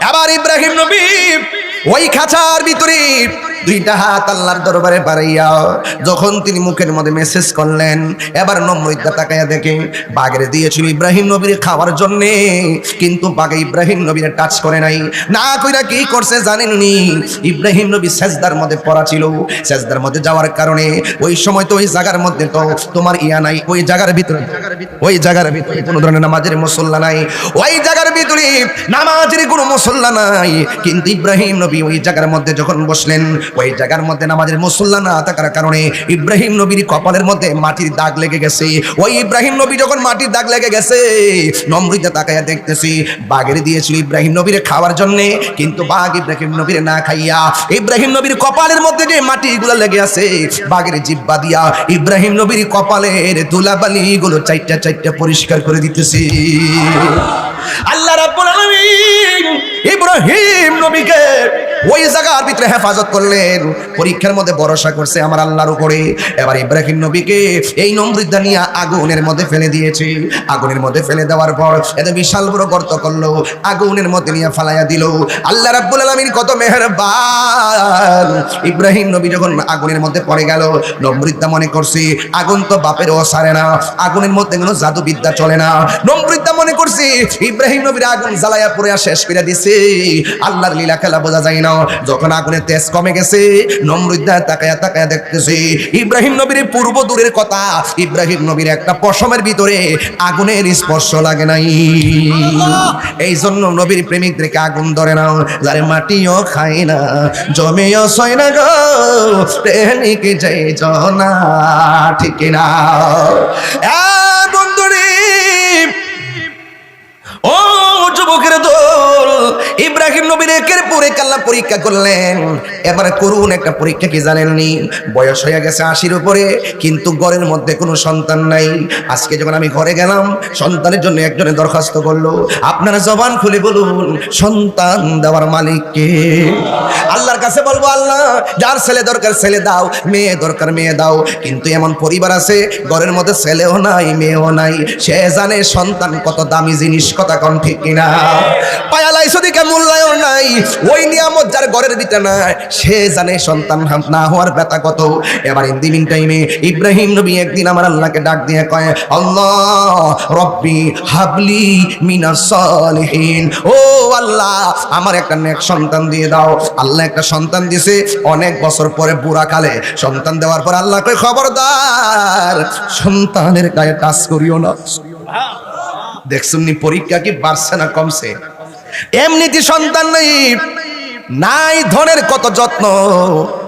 এবার ইব্রাহিম নবী ওই খাঁচার ভিতরে 2টা হাত আল্লাহর দরবারে বাড়াইয়া যখন তিনি মুখের মধ্যে মেসেজ করলেন, এবার নমরুদা তাকায়া দেখে বাঘের দিয়েছিল ইব্রাহিম নবীর খাওয়ার জন্য, কিন্তু বাঘে ইব্রাহিম নবীর টাচ করে নাই। না কইরা কি করছে জানেননি? ইব্রাহিম নবী সেজদার মধ্যে পড়া ছিল, সেজদার মধ্যে যাওয়ার কারণে ওই সময় তো ওই জায়গার মধ্যে তো তোমার ইয়া নাই, ওই জায়গার ভিতরে কোনো ধরনের নামাজের মুসল্লা নাই, ওই জায়গার ভিতরে নামাজের কোনো মুসল্লা নাই। কিন্তু ইব্রাহিম নবী ওই জায়গার মধ্যে যখন বসলেন, ওই জায়গার মধ্যে নামাজের মুসল্লা না থাকার কারণে ইব্রাহিম নবীর কপালের মধ্যে মাটির দাগ লেগে গেছে। ওই ইব্রাহিম নবী যখন মাটির দাগ লেগে গেছে, নমরুদে তাকায়া দেখতেছি বাঘের দিয়েছিল ইব্রাহিম নবীর খাওয়ার জন্য, কিন্তু বাঘ ইব্রাহিম নবীর না খাইয়া ইব্রাহিম নবীর কপালের মধ্যে যে মাটিগুলো লেগে আছে, বাঘের জিহ্বা দিয়া ইব্রাহিম নবীর কপালের ধুলাবালি গুলো চাইটা চাইটা পরিষ্কার করে দিতেছি। আল্লাহ রাব্বুল আলামিন ইব্রাহিম নবীকে ওই জায়গার ভিতরে হেফাজত করলেন, পরীক্ষার মধ্যে ভরসা করছে আমার আল্লাহর উপরে। এবার ইব্রাহিম নবীকে এই নমরুদা নিয়ে আগুনের মধ্যে ফেলে দিয়েছে। আগুনের মধ্যে ফেলে দেওয়ার পর এত বিশাল বড় গর্ত করলো, আগুনের মধ্যে নিয়ে ফালাইয়া দিল। আল্লাহ রাব্বুল আলামিন কত মেহেরবান। ইব্রাহিম নবী যখন আগুনের মধ্যে পড়ে গেল, নমরুদা মনে করছে আগুন তো বাপেরও সারে না, আগুনের মধ্যে কোনো জাদুবিদ্যা চলে না। নমরুদা মনে করছে ইব্রাহিম নবীর আগুন জ্বালায়া পুড়ে শেষ করে দিছে, আল্লাহর লীলা খেলা বোঝা যায় না। যখন আগুনের তেজ কমে গেছে, নমরুদা তাকায়া তাকায়া দেখতেছে ইব্রাহিম নবীর পূর্ব দূরের কথা, ইব্রাহিম নবীর একটা পশমের ভিতরে আগুনের স্পর্শ লাগে নাই। এই জন্য নবীর প্রেমিকদেরকে আগুন ধরে না, যারে মাটিও খায় না, জমেও সয় না গো প্রেমিক যাই জনা, ঠিক না বন্ধুরে? ও যুবকের দল, ইব্রাহিম নবীর একের পর এক আল্লাহ পরীক্ষা করলেন। এবারে করুন একটা পরীক্ষা কি জানেননি? বয়স হয়ে গেছে 80-র উপরে, কিন্তু ঘরের মধ্যে কোনো সন্তান নাই। আজকে যখন আমি ঘরে গেলাম, সন্তানের জন্য একজনে দরখাস্ত করলো। আপনারা জবান খুলে বলুন, সন্তান দেওয়ার মালিক কে? আল্লাহর কাছে বলবো, আল্লাহ যার ছেলে দরকার ছেলে দাও, মেয়ে দরকার মেয়ে দাও। কিন্তু এমন পরিবার আছে ঘরের মধ্যে ছেলেও নাই মেয়েও নাই, সে জানে সন্তান কত দামি জিনিস, কথা কোন ঠিক কিনা? পায়ালাই সদিকে মূল্যায়ন নাই, ওই নিয়ামত যার ঘরের ভিতরে নাই, সে জানে সন্তান না হওয়ার ব্যথা কত। এবার ইন দি মিন টাইমে ইব্রাহিম নবী একদিন আমার আল্লাহকে ডাক দিয়ে কয়, আল্লাহ রব্বি হাবলি মিনাস সালিহিন, ও আল্লাহ আমার একটা নেক সন্তান দিয়ে দাও। আল্লাহ একটা সন্তান দিয়েছে, অনেক বছর পরে বুড়া কালে সন্তান দেওয়ার পর আল্লাহ কয়, খবরদার সন্তানের গায়ে টাচ করিও না। দেখছেন নি পরীক্ষা কি বাড়ছে না কমছে? এমনিতে সন্তান নেই, নাই ধনের কত যত্ন,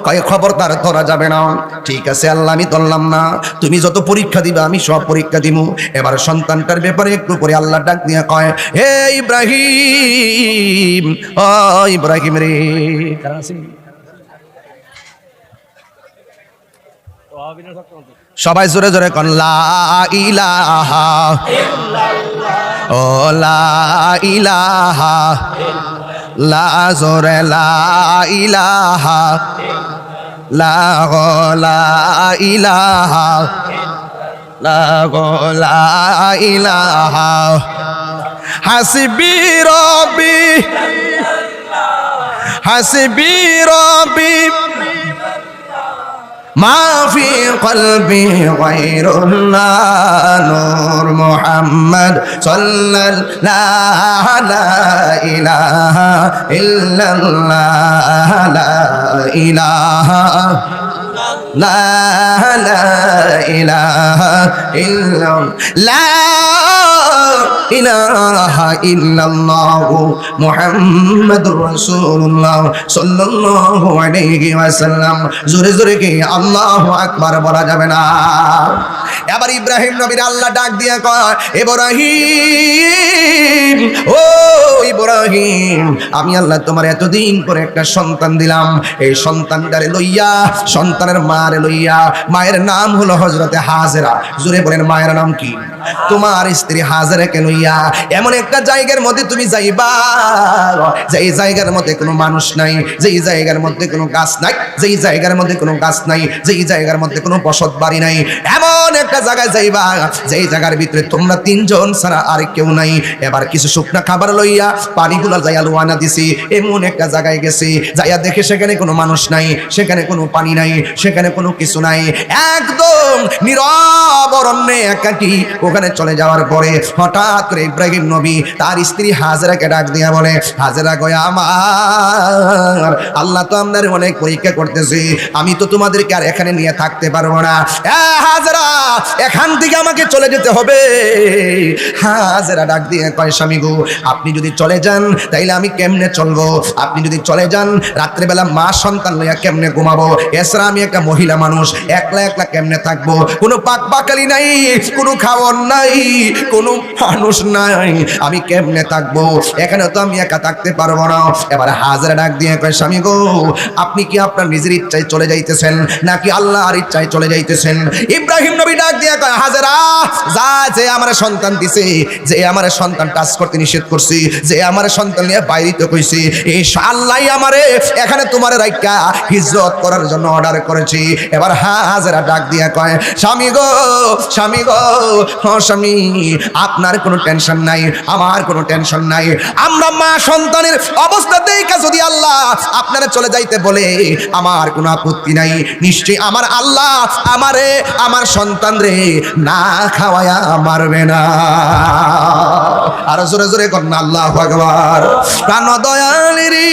কয় খবরদার ধরা যাবে না। ঠিক আছে আল্লাহ আমি ধরলাম না, তুমি যত পরীক্ষা দিবে আমি সব পরীক্ষা দিব। এবার সন্তানটার ব্যাপারে একটু পরে আল্লাহ ডাক দিয়ে কয়, হে ইব্রাহিম, ও ইব্রাহিম রে, সবাই জোরে জোরে কন লা ইলাহা ইল্লাল্লাহ, ও লা ইলাহা লা জোরে লা ইলাহা লা লা ইলাহা লা ইলাহা হাসবি রব্বি হাসবি রব্বি ما في قلبي غير الله نور محمد صلى الله لا إله إلا الله لا إله لا إله إلا لا ইলাহা ইল্লাল্লাহু মুহাম্মাদুর রাসূলুল্লাহ সাল্লাল্লাহু আলাইহি ওয়াসাল্লাম। জোরে জোরে কি আল্লাহু আকবার বলা যাবে না? এবার ইব্রাহিম নবীর আল্লাহ ডাক দিয়া কয়, ইব্রাহিম, ও ইব্রাহিম, আমি আল্লাহ তোমার এতদিন পরে একটা সন্তান দিলাম। এই সন্তানটারে লইয়া, সন্তানের মারে লইয়া, মায়ের নাম হলো হযরতে হাজেরা। জোরে বলেন মায়ের নাম কি? তোমার স্ত্রী হাজেরাকে লইয়া এমন একটা জায়গার মধ্যে তুমি যাইবা, যেই জায়গার মধ্যে কোনো মানুষ নাই, যেই জায়গার মধ্যে কোনো গাছ নাই, যেই জায়গার মধ্যে কোনো গাছ নাই, যেই জায়গার মধ্যে কোনো বসত বাড়ি নাই, এমন একটা জায়গায় যাইবা যেই জায়গার ভিতরে তোমরা তিনজন ছাড়া আর কেউ নাই। এবার কিছু শুকনা খাবার লইয়া পানিগুলো যাইয়া লোয়ানা দিছি, এমন একটা জায়গায় গেছি, যাইয়া দেখে সেখানে কোনো মানুষ নাই, সেখানে কোনো পানি নাই, সেখানে কোনো কিছু নাই, একদম নীরব অরণ্যে একাকী। ওখানে চলে যাওয়ার পরে হঠাৎ করে ইব্রাহিম নবী তার স্ত্রী হাজেরাকে ডাক দিয়া বলে, হাজেরা গো আমার আল্লাহ তো আমাদের অনেক পরীক্ষা করতেছে, আমি তো তোমাদেরকে আর এখানে নিয়ে থাকতে পারবো না। হাজেরা এখান থেকে আমাকে চলে যেতে হবে। হাজেরা ডাক দিয়ে কয়, স্বামী গো আপনি যদি চলে যান তাইলে আমি কেমনে চলবো? আপনি যদি চলে যান রাত্রেবেলা মা সন্তান লইয়া কেমনে ঘুমাবো? এছাড়া আমি একটা মহিলা মানুষ, একলা একলা কেমনে থাকবো? কোনো পাক বাকালি নাই, কোনো খাওয়ার নাই, কোনো মানুষ নাই, আমি কেমনে থাকবো? এখানে তো আমি একা থাকতে পারবো না। এবার হাজেরা ডাক দিয়ে কয়, স্বামী গো আপনি কি আপনার নিজের ইচ্ছায় চলে যাইতেছেন নাকি আল্লাহর ইচ্ছায় চলে যাইতেছেন? ইব্রাহিম নবী ডাক দিয়া কয় হাজেরা যা, যে আমার সন্তান দিছে, যে আমার সন্তান টাচ করতে নিষেধ করছি, যে আমার সন্তান নিয়ে বাইরিতে কইছি, এই আল্লাহ আমারে এখানে তোমার রাইকা হিজরত করার জন্য অর্ডার করেছি। এবার হাজেরা ডাক দিয়া কয় স্বামী গো, স্বামী গো, স্বামী আপনার কোনো টেনশন নাই, আমার কোনো টেনশন নাই। আমরা মা সন্তানের অবস্থা দেখে যদি আল্লাহ আপনারা চলে যাইতে বলে আমার কোনো আপত্তি নাই। নিশ্চয়ই আমার আল্লাহ আমারে আমার সন্তান রে না খাওয়ায়া মারবে না। আর জোরে জোরে কন্যা আল্লাহু আকবার। প্রাণ দয়ালেরি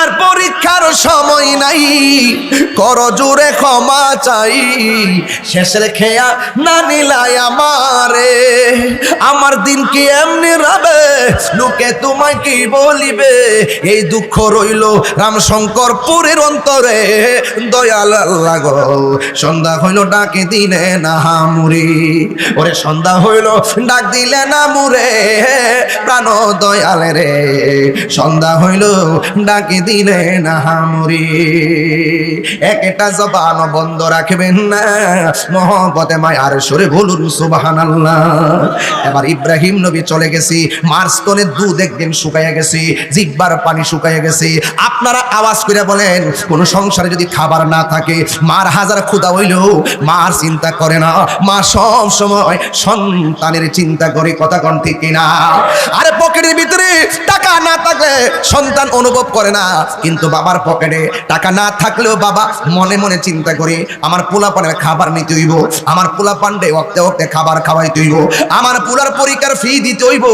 আর পরীক্ষার সময় নাই, কর জোরে ক্ষমা চাই। শেষের খেয়া না নিলাই আমারে, আমার দিন কি এমনি রবে, লোকে তোমায় কি বলিবে। এই দুঃখ রইল রামশঙ্করপুরের অন্তরে, দয়াল আল্লাহ গো। সন্ধ্যা হইল ডাকে দিলে না মুরে, ওরে সন্ধ্যা হইল ডাক দিলে না মুরে, প্রাণ দয়াল রে সন্ধ্যা হইল ডাকে দিলে না হামুরি। একটা জবান বন্ধ রাখবেন না, মহব্বতে মায়ার সুরে বলুন সুবহানাল্লাহ। এবার ইব্রাহিম নবী চলে গেছি, মার স্তনে দুধ একদিন শুকাইয়া গেছে, জিহ্বার পানি শুকাইয়া গেছে। আপনারা আওয়াজ করে বলেন, কোন সংসারে যদি খাবার না থাকে, মার হাজার ক্ষুধা হইলেও মার চিন্তা করে না, মা সব সময় সন্তানের চিন্তা করে। কথা কোন ঠিক কিনা? আরে পকেটের ভিতরে টাকা না থাকলে সন্তান অনুভব করে না, কিন্তু বাবার পকেটে টাকা না থাকলেও বাবা মনে মনে চিন্তা করে আমার পোলাপানের খাবার নিতে হইব, আমার পোলাপানডে ওক্তে ওক্তে খাবার খাওয়াইতে হইব, আমার পোলার পরীক্ষার ফি দিতে হইব।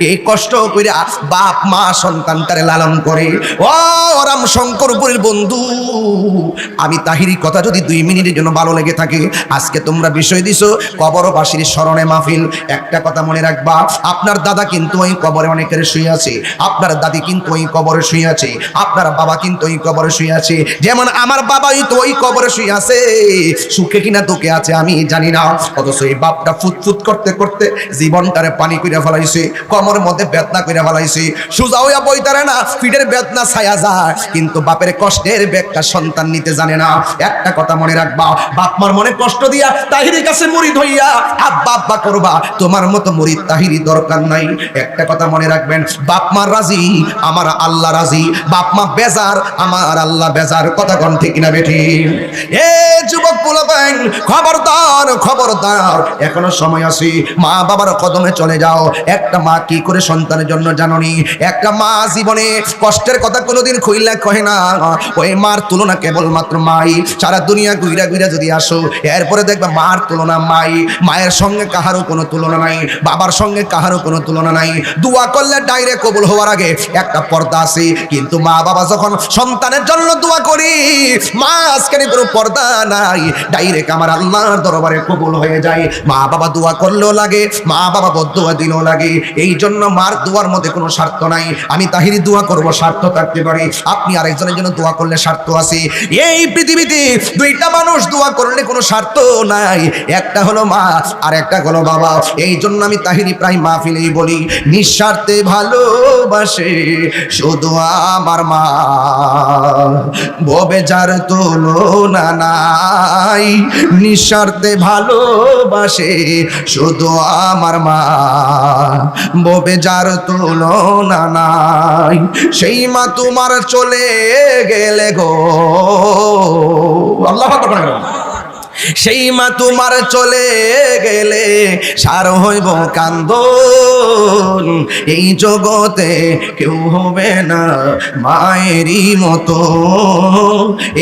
এই কষ্ট কইরা বাপ মা সন্তানটারে লালন করে। ও রামশঙ্করপুরের বন্ধু, আমি তাহিরি কথা যদি 2 মিনিটের জন্য ভালো লেগে থাকে, আজকে তোমরা বিষয় দিছো কবরবাসীর স্মরণে মাহফিল। একটা কথা মনে রাখবা, আপনার দাদা কিন্তু ওই কবরে অনেকের শুয়ে আছে, আপনার দাদি কিন্তু ওই কবরে শুয়ে আছে, আপনার বাবা কিন্তু ওই কবরে শুয়ে আছে। যেমন আমার বাবাই তো ওই কবরে শুয়ে আছে, সুখে কিনা তোকে আছে আমি জানি না। অথচ এই বাপটা ফুটফুট করতে করতে জীবনটারে পানি কইরা ফেলাইছে, কমরের মধ্যে বেদনা কইরা ফেলাইছে, সুজা হইয়া বইতারে না, পিঠের বেদনা ছায়া যায়, কিন্তু বাপের কষ্টের ব্যাগটা সন্তান নিতে জানে না। একটা কথা মনে রাখবা, বাপ মার মনে কষ্ট দিয়া তাহিরির কাছে মুরিদ হইয়া আব্বা আব্বা করবা, তোমার মতো মুরিদ তাহিরি দরকার নাই। একটা কথা মনে রাখবেন, বাপ মা রাজি, আমার আল্লাহ রাজি, বাপ মা বেজার, আমার আল্লাহ বেজার। কথা কোন ঠিক না বেঠি? এ যুবক পোলাপান, খবরদার খবরদার, এখনো সময় আছে, মা বাবার কদমে চলে যাও। একটা মা কি করে সন্তানের জন্য জাননি, একটা মা জীবনে কষ্টের কথা কোনোদিন খুইলা কহে না। ওই মার তুলনা কেবলমাত্র মাই। সারা দুনিয়া ঘুরা ঘুরা যদি আসো, এরপরে দেখবে মার তুলনা মাই। মায়ের সঙ্গে কাহারও কোনো তুলনা নাই, বাবার সঙ্গে কাহারও কোনো তুলনা নাই। দোয়া করলে ডাইরেক্ট কবুল হওয়ার আগে একটা পর্দা আছে, কিন্তু মা বাবা যখন সন্তানের জন্য দোয়া করি, মা আজকের কোনো পর্দা নাই, ডাইরেক্ট আমার আল্লাহর দরবারে কবুল হয়ে যায়। মা বাবা দোয়া করলেও লাগে, মা বাবা বদদোয়া দিলেও লাগে। এই জন্য মার দোয়ার মধ্যে কোনো স্বার্থ নাই। আমি তাহিরি দোয়া করব, স্বার্থ থাকতে পারে, আপনি আরেকজনের জন্য দোয়া করলে স্বার্থ আছে। এই পৃথিবীতে 2টা মানুষ দোয়া করলে কোনো স্বার্থ নাই, একটা হলো মা আর একটা হলো বাবা। এই জন্য আমি তাহিরি প্রায় মাহফিলেই বলি, নিঃস্বার্থে ভালোবাসে শুধু আমার মা, ভবে যার তুলনা নাই। নিঃস্বার্থে ভালোবাসে শুধু আমার মা, ভবে যার তুলনা নাই। সেই মা তোমার চলে গেলে গো, আল্লাহু আকবার। সেই মা তোমার চলে গেলে সার হইব কান্দন, এই জগতে কেউ হবে না মায়েরই মতো,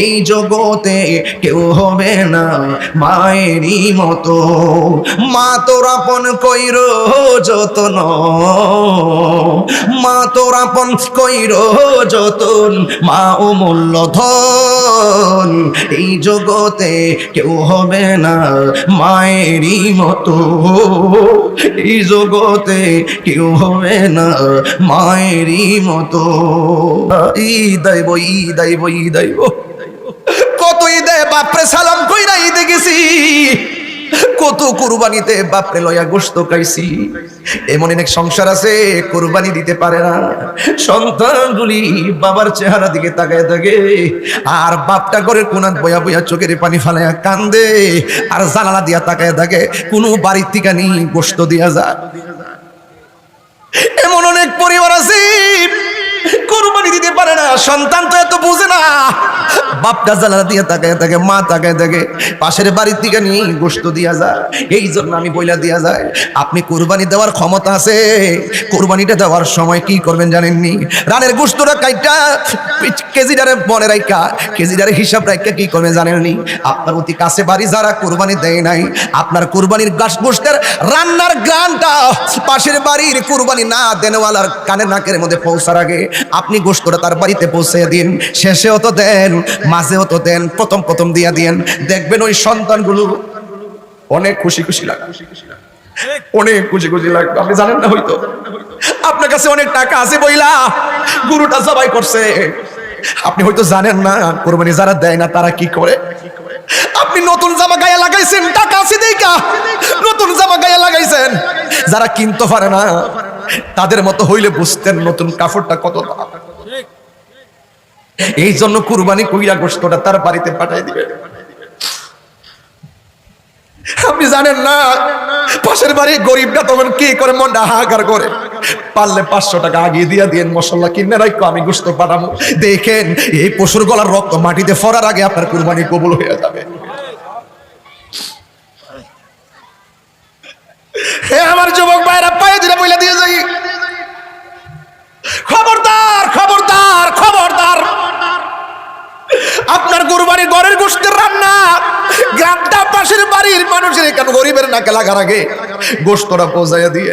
এই জগতে কেউ হবে না মায়েরই মতো। মা তোর আপন কইর যতন, মা তোর আপন কইর যতন, মা অমূল্য ধন, এই জগতে কেউ হবে না মায়েরই মতো, এই জগতে কেউ হবে না মায়েরই মতো। ঈদাইব ঈদাইব ঈদাইব, কত ঈদে বাপরে সালাম কইরা ঈদে গেছি, কত কুরবানিতে বাপরে লয়া গোশত খাইছি। এমন অনেক সংসার আছে কুরবানি দিতে পারে না, সন্তানগুলি বাবার চেহারা দিকে তাকায় থাকে আর বাপটা করে কোনাত বয়া বয়া চোখের পানি ফালায়া কান্দে আর জানালা দিয়া তাকায় থাকে কোনো বাড়ির থেকে নি গোশত দিয়া যায়। এমন অনেক পরিবার আছে কুরবানি দিতে পারে না, সন্তান তো এত বুঝে না, বাপটা জানালা দিয়ে তাকায় থাকে, মা তাকায় থাকে, পাশের বাড়ির থেকে নিয়ে গোশত দিয়া যায়। এই জন্য আমি বইলা দিয়া যায়, আপনি কুরবানি দেওয়ার ক্ষমতা আছে, কুরবানিটা দেওয়ার সময় কি করবেন জানেননি? রানের গোশতটা কাইটা কেজিটারে মনে রাখা, কেজিটারে হিসাব রাখা কি করবেন জানেননি? আপনার অতি কাছে বাড়ি যারা কুরবানি দেয় নাই, আপনার কুরবানির গোশতের রান্নার গ্রানটা পাশের বাড়ির কুরবানি না দেনওয়ালার কানে নাকের মধ্যে পৌঁছার আগে আপনি গোশতটা তার বাড়িতে পৌঁছে দিন, শেষেও তো দেন, মাঝেও তো দেন, প্রথম দিয়া দিয়েন, দেখবেন ওই সন্তানগুলো অনেক খুশি খুশি লাগবে, অনেক খুশি খুশি লাগবে। আপনি জানেন না হয়তো আপনার কাছে অনেক টাকা আছে বইলা গরুটা জবাই করছে, আপনি হয়তো জানেন না কুরবানি যারা দেয় না তারা কি করে। আপনি নতুন জামা গায়ে লাগাইছেন, টাকা আছে দেখা নতুন জামা গায়ে লাগাইছেন, যারা কিনতে পারে না তাদের মতো হইলে বুঝতেন নতুন কাপড়টা কত দাম। এই জন্য কুরবানি কইরা গোশতটা তার বাড়িতে পাঠিয়ে দিবে। আপনি জানেন না পাশের বাড়ি গরিবটা তখন কি করে, মনটা হাহাকার করে, পারলে 500 টাকা আগিয়ে দিয়া দিয়েন, মশলা কিনে রাখো, আমি গোশত পাঠাবো। দেখেন এই পশুর গলার রক্ত মাটিতে ফরার আগে আপনার কুরবানি কবুল হয়ে যাবে। হে আমার যুবক ভাইরা, পায়ে দিলে বইলা দিয়ে যাই, খবরদার খবরদার খবরদার, আপনার কুরবানির ঘরের গোশতের রান্না গ্রামটা পাশের বাড়ির মানুষের কেন গরিবের নাকে লাগার আগে গোশতটা পৌঁছাইয়া দিয়ে।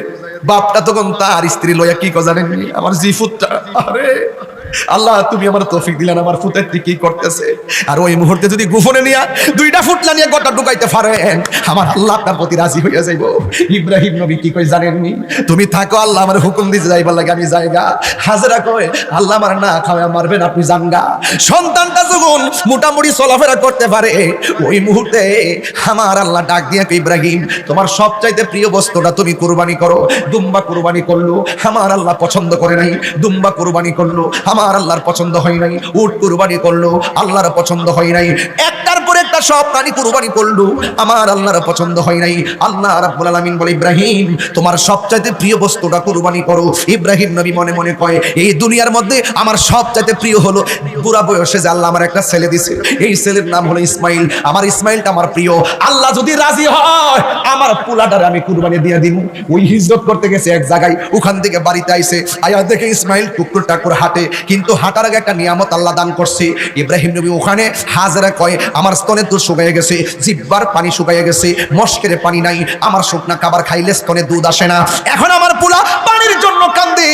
বাপটা তখন তার স্ত্রী লইয়া কি জানেননি? আমার জিফুতটা, আরে আল্লাহ তুমি আমার তৌফিক দিলেন, আমার ফুতের কি করতেছে, আর ওই মুহূর্তে যদি গোপনে নিয়া 2টা ফুটলা নিয়ে গোটা ঢুকাইতে পারেন, আমার আল্লাহ আপনার প্রতি রাজি হইয়া যাইব। ইব্রাহিম নবী কি কই জানেননি? তুমি থাকো, আল্লাহ আমার হুকুম দিতে যাইবার লাগে আমি যাইগা। হাজরা কয় আল্লাহ আমার না খাওয়া মারবেন, আপনি জানগা। সন্তানটা যখন মোটামুটি চলাফেরা করতে পারে ওই মুহূর্তে আমার আল্লাহ ডাক দিয়ে ইব্রাহিম তোমার সবচাইতে প্রিয় বস্তুটা তুমি কুরবানি করো। দুম্বা কুরবানি করলো, আমার আল্লাহ পছন্দ করে নাই। দুম্বা কুরবানি করলো, আমার আল্লাহর পছন্দ হয় নাই। উট কুরবানি করলো, আল্লাহর পছন্দ হয় নাই। একটার পর একটা সব প্রাণী কুরবানি করলো, আমার আল্লাহর পছন্দ হয় নাই। আল্লাহ রাব্বুল আলামিন বলে ইব্রাহিম তোমার সবচাইতে প্রিয় বস্তুটা কুরবানি করো। ইব্রাহিম নবী মনে মনে কয় এই দুনিয়ার মধ্যে আমার সবচাইতে প্রিয় হলো বুড়া বয়সে যে আল্লাহ আমার একটা ছেলে দিছে, এই ছেলের নাম হলো ইসমাইল। আমার ইসমাইলটা আমার প্রিয়, আল্লাহ যদি রাজি হয় আমার পোলাটারে আমি কুরবানি দিয়ে দিব। ওই হিজরত করতে গেছে এক জায়গায়, ওখান থেকে বাড়িতে আইছে, আয়া দেখে ইসমাইল টুকুর টাকুর হাঁটে, কিন্তু হাঁটার আগে একটা নিয়ামত আল্লাহ দান করছে। ইব্রাহিম নবী ওখানে হাজেরা কয় আমার স্তনের দুধ শুকাইয়ে গেছে, জিব্বার পানি শুকাইয়ে গেছে, মস্কের পানি নাই, আমার শুকনা খাবার খাইলে স্তনে দুধ আসে না, এখন আমার পোলা পানির জন্য কান্দে।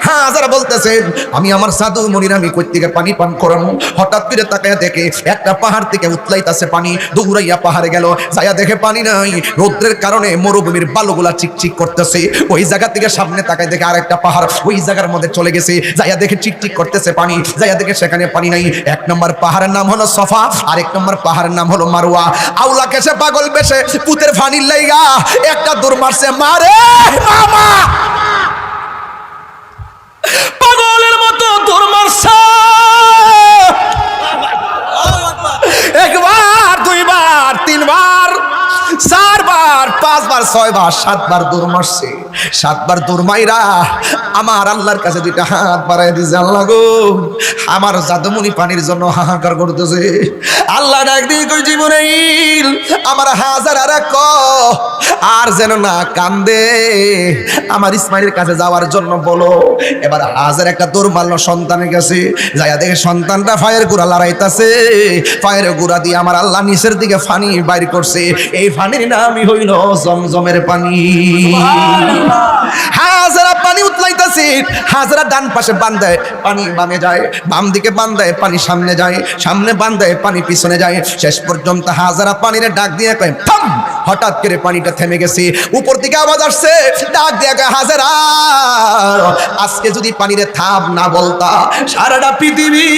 হাজেরা বলতেছেন আমি আমার সাধু মনির আমি কই থেকে পানি পান করামু। হঠাৎ করে তাকায় দেখে একটা পাহাড় থেকে উতলাইতাছে পানি, দৌড়াইয়া পাহাড়ে গেল, যাইয়া দেখে পানি নাই, রৌদ্রের কারণে মরুভূমির বালুগুলা চিকচিক করতেছে। ওই জায়গা থেকে সামনে তাকায় দেখে আরেকটা পাহাড়, ওই জায়গার মধ্যে চলে গেছে, যাইয়া দেখে চিকচিক করতেছে পানি, যাইয়া দেখে সেখানে পানি নাই। 1 নম্বর পাহাড়ের নাম হলো সফা, আর 1 নম্বর পাহাড়ের নাম হলো মারওয়া। আউলা কেসে পাগল বেশে পুতের ফানির লাইগা একটা দৌড় মারছে, মারে মামা পাগলের মতো দৌড় মারছে। 1 বার 2 বার 3 বার 4 বার 5 বার 6 বার 7 বার দৌড় মারছে। 7 বার দৌড় মাইরা আমার আল্লাহর কাছে 2টা হাত বাড়াই দিয়েছে, আল্লাহ গো আমার জাদুমণি পানির জন্য হাহাকার করতেছে। আল্লাহ ডাক দিয়ে কই জীবনে আমার হাজার ক আর যেন না কান্দে, আমার ইসমাইলের কাছে যাওয়ার জন্য বলো। এবার হাজার একটা দৌড় মারলো সন্তানের কাছে, যাইয়া দেখে সন্তানটা ফায়ের গুড়া লড়াইতাছে, ফায়ের গুড়া দিয়ে আমার আল্লাহ নিচের দিকে পানি বাইর করছে। এই পানির নামই হইল জমজমের পানি। হাজারা পানি উতলাইতাছে, হাজারা ডান পাশে বান্ধায় পানি বামে যায়, বাম দিকে বান্ধায় পানি সামনে যায়, সামনে বান্ধায় পানি পিছনে যায়। শেষ পর্যন্ত হাজারা পানিরে ডাক দিয়ে কয় থাম। হঠাৎ করে পানিটা থেমে গেছে, উপর দিকে আওয়াজ আসছে, ডাক দিয়ে কয় হাজারা আজকে যদি পানিরে থাম না বলতা সারাটা পৃথিবী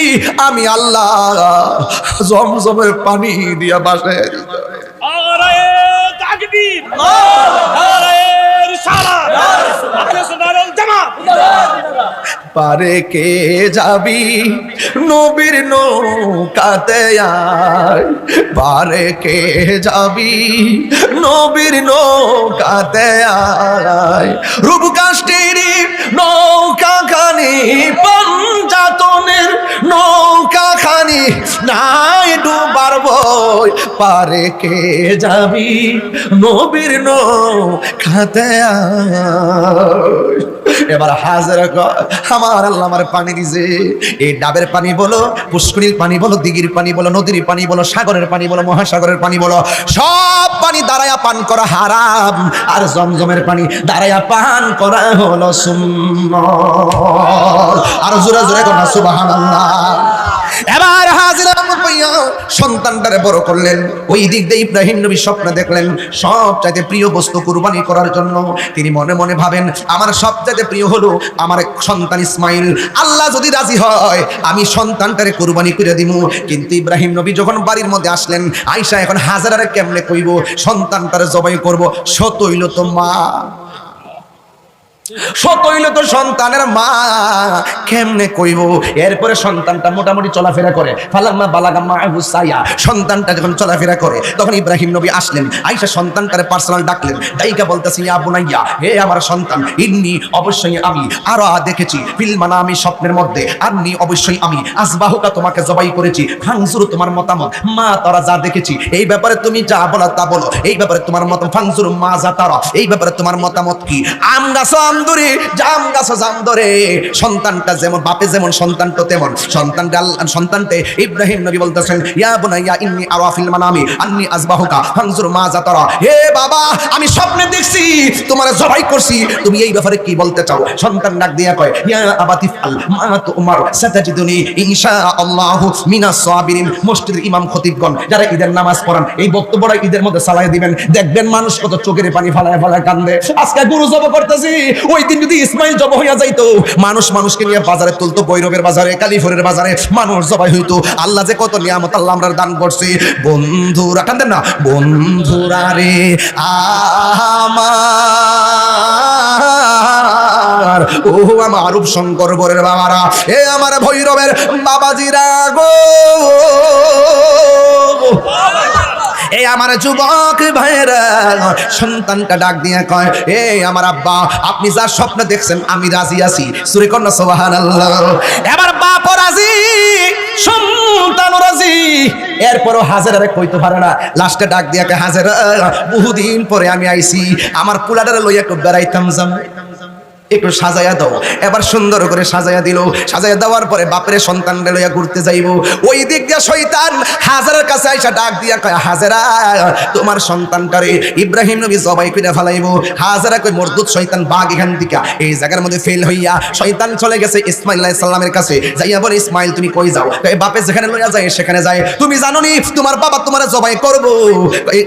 আমি আল্লাহ জমজমের পানি দিয়া বাসায় দিতাম। পারে কে যাবি নবীর নৌকাতে আয়, পারে কে যাবি নবীর নৌকাতে আয়, রূপকাষ্ঠীর নৌকা খানি পঞ্চাতনের নৌকা খানি নাই ডুবার বই, পারে কে যাবি নবীর নৌকাতে আয়। এবার হাজার আমার আল্লাহ আমার পানি দিছে, এই ডাবের পানি বলো, পুষ্করির পানি বলো, দিঘির পানি বলো, নদীর পানি বলো, সাগরের পানি বলো, মহাসাগরের পানি বলো, সব পানি দাঁড়ায়া পান করা হারাম, আর জমজমের পানি দাঁড়ায়া পান করা হলো সুন্নাত। আর জোরে জোরে কথা সুবহানাল্লাহ। এবার হাজিরা সন্তানটারে বড় করলেন। ওই দিক দিয়ে ইব্রাহিম নবী স্বপ্ন দেখলেন সবচাইতে প্রিয় বস্তু কুরবানি করার জন্য। তিনি মনে মনে ভাবেন আমার সবচাইতে প্রিয় হলো আমার সন্তান ইসমাইল, আল্লাহ যদি রাজি হয় আমি সন্তানটারে কুরবানি করে দিব। কিন্তু ইব্রাহিম নবী যখন বাড়ির মধ্যে আসলেন, আয়েশা এখন হাজারারে কেমনে কইব সন্তানটারে জবাই করব, সত হইল তো মা, সতইল তো সন্তানের মা, কেমনে কইব। এরপরে সন্তানটা মোটামুটি চলাফেরা করে, ফালাম্মা বালাগা মাহু সায়া, সন্তানটা যখন চলাফেরা করে তখন ইব্রাহিম নবী আসলেন, আয়েশা সন্তানটারে পার্সোনাল ডাকলেন, দাইকা বলতেছি ইয়া বুনাইয়া, হে আমার সন্তান, ইন্নি অবশ্যই আমি আরা দেখেছি ফিল মানামি স্বপ্নের মধ্যে, আন্নি অবশ্যই আমি আসবাহুকা তোমাকে জবাই করেছি, ফাংজুর তোমার মতামত, মা তারা যা দেখেছি এই ব্যাপারে তুমি যা বলো তা বলো, এই ব্যাপারে তোমার মত ফাংজুর মা যা তারা, এই ব্যাপারে তোমার মতামত কি। আম গাছ আমদরে জাম গাছ জামদরে, সন্তানটা যেমন বাপে যেমন সন্তানটা তেমন, সন্তানতে ইব্রাহিম নবী বলতেছেন ইয়া বুনাইয়া ইন্নী আরা ফিল মানামি আন্নী আসবাহুকা ফাংজুর মা যা তারা, হে বাবা আমি স্বপ্নে দেখছি তোমার জবাই করছি, তুমি এই ব্যাপারে কি বলতে চাও। সন্তান ডাক দিয়া কয় ইয়া আবাতি ফাল মা তুমার সাতাজিদুনি ইনশাআল্লাহু মিনাস সাবিরিন। মসজিদের ইমাম খতিবগণ যারা ঈদের নামাজ পড়ান এই বক্তব্যটা ঈদের মধ্যে চালাই দিবেন, দেখবেন মানুষ কত চোখের পানি ফালায় ফালায় কান্দে। আজকে গুরু জব করতেছি, ওই দিন যদি ইসমাইল জব হইয়া যাইতো, মানুষ মানুষকে নিয়ে বাজারে তুলতো, ভৈরবের বাজারে, কালীপুরের বাজারে মানুষ জবাই হইতো। আল্লাহ যে কত নিয়ামত আল্লাহ আমরা দান করছি। বন্ধুরা কান্দেন না, বন্ধুরা রে আমার, ও আমার রূপ শঙ্কর বরের বাবারা, এ আমার ভৈরবের বাবাজিরা গো, এই আমার যুবক ভাইরা, সন্তানটা ডাক দিয়ে কয় এ আমার আব্বা আপনি যার স্বপ্ন দেখছেন আমি রাজি আছি, সুরে কন্যা সুবহানাল্লাহ। এবার বাপ রাজি, সন্তান রাজি, এরপরও হাজারে কইতে পারে না, লাস্টে ডাক দিয়ে কয় হাজারা বহুদিন পরে আমি আইছি, আমার পোলাটারে লইয়া একটু বেড়াইতাম যাম, একটু সাজাইয়া দাও। এবার সুন্দর করে সাজাইয়া দিল, সাজাইয়া দেওয়ার পরে বাপরে সন্তানরে লইয়া ঘুরতে যাইব। ওই দিক দিয়ে শয়তান হাজারের কাছে আইসা ডাক দিয়া কয় হাজারা তোমার সন্তানটারে ইব্রাহিম নবী জবাই করে ফেলাইব। হাজারা কই মরদুদ শয়তান বাঘ এখান থেকে এই জায়গার মধ্যে ফেল হইয়া শয়তান চলে গেছে ইসমাইল আলাইহিস সালামের কাছে, যাইয়া বলে ইসমাইল তুমি কই যাও, কই বাপে যেখানে লইয়া যায় সেখানে যায়, তুমি জানো নি তোমার বাবা তোমারে জবাই করব।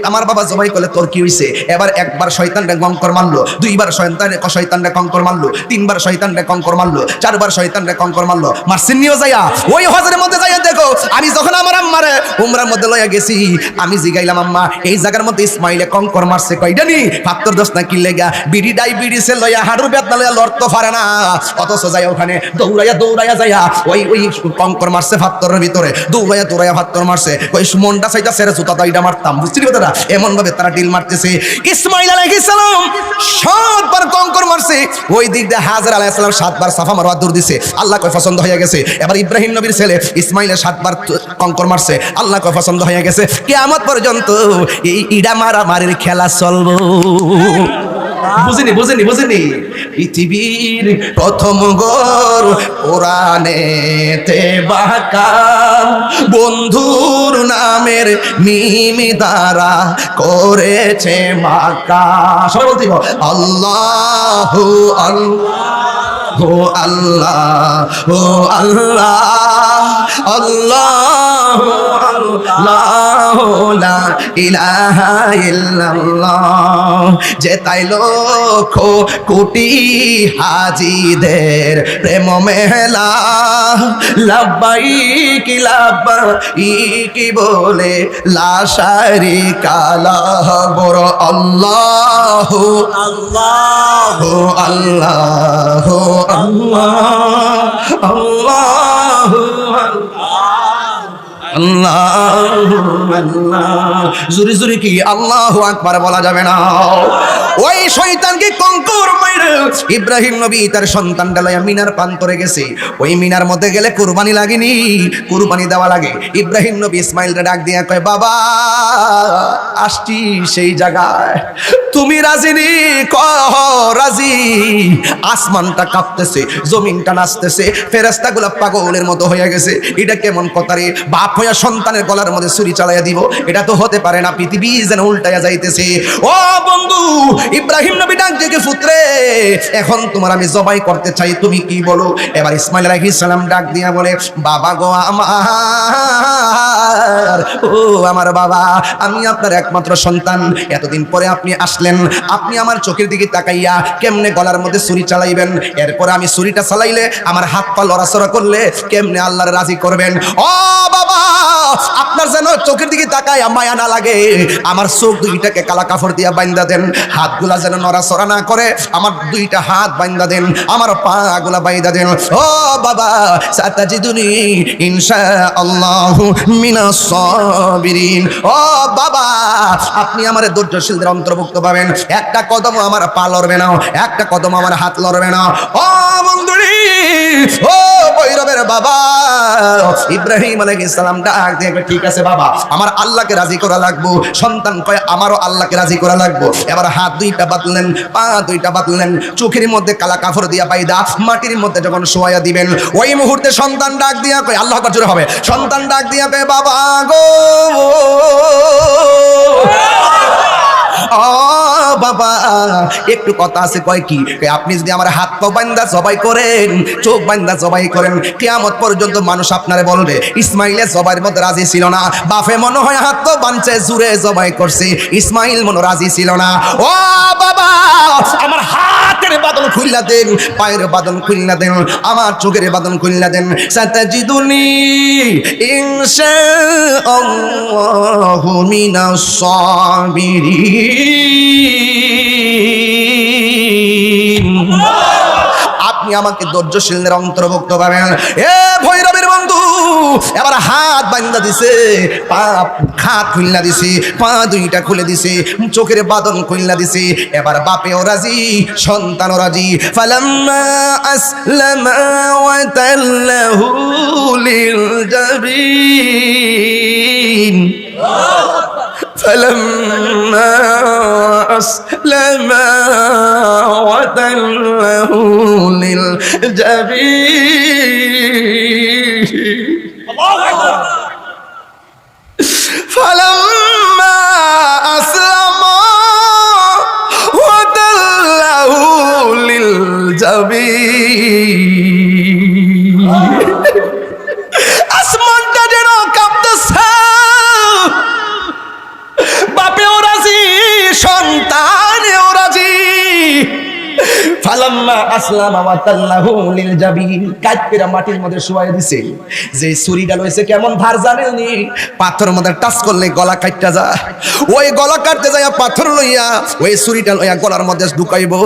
আমার বাবা জবাই করলে তোর কি হইছে। এবার একবার শয়তানরে কঙ্কর মারলো, দুইবার শয়তানরে কঙ্কর মারলো, তিনবার শয়তানরে কঙ্কর মারলো, চারবার শয়তানরে কঙ্কর মারলো। মারসিনিও যাইয়া ওই হজরের মধ্যে যাইয়া দেখো, আমি যখন আমার আম্মারে উমরার মধ্যে লইয়া গেছি আমি জিগাইলাম আম্মা এই জায়গার মধ্যে ইসমাইলে কঙ্কর মারছে কয়টা নি, ৭২ দোষ না কি লেগা বিড়ি ডায়াবেটিসে লইয়া হাড়ুর বেদনা লইয়া লড়তে পারে না, অথচ যাই ওখানে দৌড়াইয়া যাইয়া ওই কঙ্কর মারছে ৭২-এর ভিতরে, দৌড়াইয়া ৭২ মারছে। ওই মনটা চাইতা সেরে জুতা দাইটা মারতাম, বুঝছিলি কথাটা, এমন ভাবে তারা ডিল মারতেছে। ইসমাইল আলাইহিস সালাম ৭ বার কঙ্কর মারছে, ওই দিক দিয়ে হাজার আলাইহিস সালাম ৭ বার সাফা মারওয়া দৌড় দিছে, আল্লাহ কয় পছন্দ হয়ে গেছে। এবার ইব্রাহিম নবীর ছেলে ইসমাইলে ৭ বার কঙ্কর মারছে, আল্লাহ কয় পছন্দ হয়ে গেছে। কিয়ামত পর্যন্ত এই ইডা মারামারির খেলা চলবো। বুঝিনি পৃথিবীর প্রথম ঘর কোরআনেতে বাঁকা, বন্ধুর নামের মিম দ্বারা করেছে মাকা। সবাই বলতে আল্লাহু আল্লাহ, ও আল্লাহ, ও আল্লাহ, আল্লাহু আল্লাহু লা ইলাহা ইল্লাল্লাহ। যে তাই লক্ষ কোটি হাজিদের প্রেম মেলা লাব্বাইক লাব্বাইক বলে লা শারিকা লাহু বড় আল্লাহু আল্লাহু আল্লাহু আল্লাহ আল্লাহু আল্লাহ। জোরে জোরে কি আল্লাহু আকবার বলা যাবে না? ওই শয়তানকে কঙ্কর মাইরে ইব্রাহিম নবী তার সন্তানটা লইয়া মিনার প্রান্তরে গেছে। ওই মিনার মধ্যে গেলে কুরবানি লাগেনি, কুরবানি দেওয়া লাগে। ইব্রাহিম নবী ইসমাইলকে ডাক দিয়া কয়, বাবা আসছি সেই জায়গায়, তুমি রাজি নি? কহ রাজি। আসমানটা কাঁপতেছে, জমিনটা নাচতেছে, ফেরেশতাগুলো পাগলের মতো হয়ে গেছে। এটা কেমন কথা রে? বাপ হইয়া সন্তানের গলার মধ্যে ছুরি চালাইয়া দিব, এটা তো হতে পারে না। পৃথিবী যেন উল্টাইয়া যাইতেছে। ও বন্ধু, ইব্রাহিম নবী ডাক দিয়ে, পুত্রে এখন তোমার আমি জবাই করতে চাই, তুমি কি বলো? এবার ইসমাইল আলাইহিস সালাম ডাক দিয়া বলে, বাবা গো আমার, ও আমার বাবা, আমি আপনার একমাত্র সন্তান। এতদিন পরে আপনি আসলেন, আপনি আমার চোখের দিকে তাকাইয়া কেমনে গলার মধ্যে ছুরি চালাইবেন? এরপর আমি ছুরিটা চালাইলে আমার হাত পা লড়াচড়া করলে কেমনে আল্লাহর রাজি করবেন? ও বাবা, আপনার যেন চোখের দিকে তাকায় মায়া না লাগে, আমার চোখ দুইটাকে কালা কাপড় দিয়া বাইন্ধা দেন, হাতগুলা যেন নড়াচড়া না করে, আমার দুইটা হাত বাইন্ধা দেন, আমার পা গুলা বাইন্ধা দেন। ও বাবা, সাতাজিদুনি ইনশাআল্লাহু মিনাস সাবিরিন। ও বাবা, আপনি আমার ধৈর্যশীলদের অন্তর্ভুক্ত পাবেন। একটা কদম আমার পা লড়বে না, একটা কদম আমার হাত লড়বে না। ও বন্ধুরি, ও ভৈরবের বাবা ইব্রাহিম আলাইহিস সালাম ডাক দিয়ে, ঠিক আছে বাবা, আমার আল্লাহকে রাজি করা লাগবো। সন্তান কয়, আমারও আল্লাহকে রাজি করা লাগবো। এবার হাত দুইটা বাঁধলেন, পা দুইটা বাঁধলেন, চোখের মধ্যে কালা কাপড় দিয়া বাইদা মাটির মধ্যে যখন শোয়া দিবেন, ওই মুহূর্তে সন্তান ডাক দিয়া কয়, আল্লাহ আকবার জোরে হবে, সন্তান ডাক দিয়া কয়, বাবা গো ও বাবা, একটু কথা আছে। কয় কি? আপনি যদি আমার হাত পা বান্ধা জবাই করেন, চোখ বান্ধা জবাই করেন, কিয়ামত পর্যন্ত মানুষ আপনারে বলবে ইসমাইলের জবাইয়ের মধ্যে রাজি ছিল না। বাপে মনে হয় হাত তো বানছে, জুড়ে জবাই করছে, ইসমাইল মনে রাজি ছিল না। ও বাবা, আমার হাতের বাঁধন খুললা দেন, পায়ের বাঁধন খুললা দেন, আমার চোখের বাঁধন খুললা দেন। সাতাজিদুনি ইনশাআল্লাহু মিনাস সাবিরিন। আপনি আমাকে ধৈর্যশীলদের অন্তর্ভুক্ত পাবেন। এ ভৈরবের বন্ধু, এবার হাত বান্ধা দিছে, পা হাত খুললা দিছে, পা দুইটা খুলে দিছে, চোখের বাঁধন খুললা দিছে। এবার বাপেও রাজি, সন্তানও রাজি। ফালাম্মা আসলামা ওয়া তাল্লাহু লিল জাবিন, فلما أسلما وتله للجبين فلما أسلما وتله للجبين আসমানটা যেন কাঁপতেছে, বাপেও রাজি, সন্তানেও রাজি। ফালাম্মা আসলামা ওয়া তাল্লাহু লিল জাবিন, কাটপিরা মাটির মধ্যে শুয়াই দিছে। যে ছুরিটা লইছে কেমন ধার জানেননি? পাথরের মধ্যে টাচ করলে গলা কাটতে যায়। ওই গলা কাটতে যায় পাথর লইয়া ওই ছুরিটা লইয়া গলার মধ্যে ঢুকাইবো,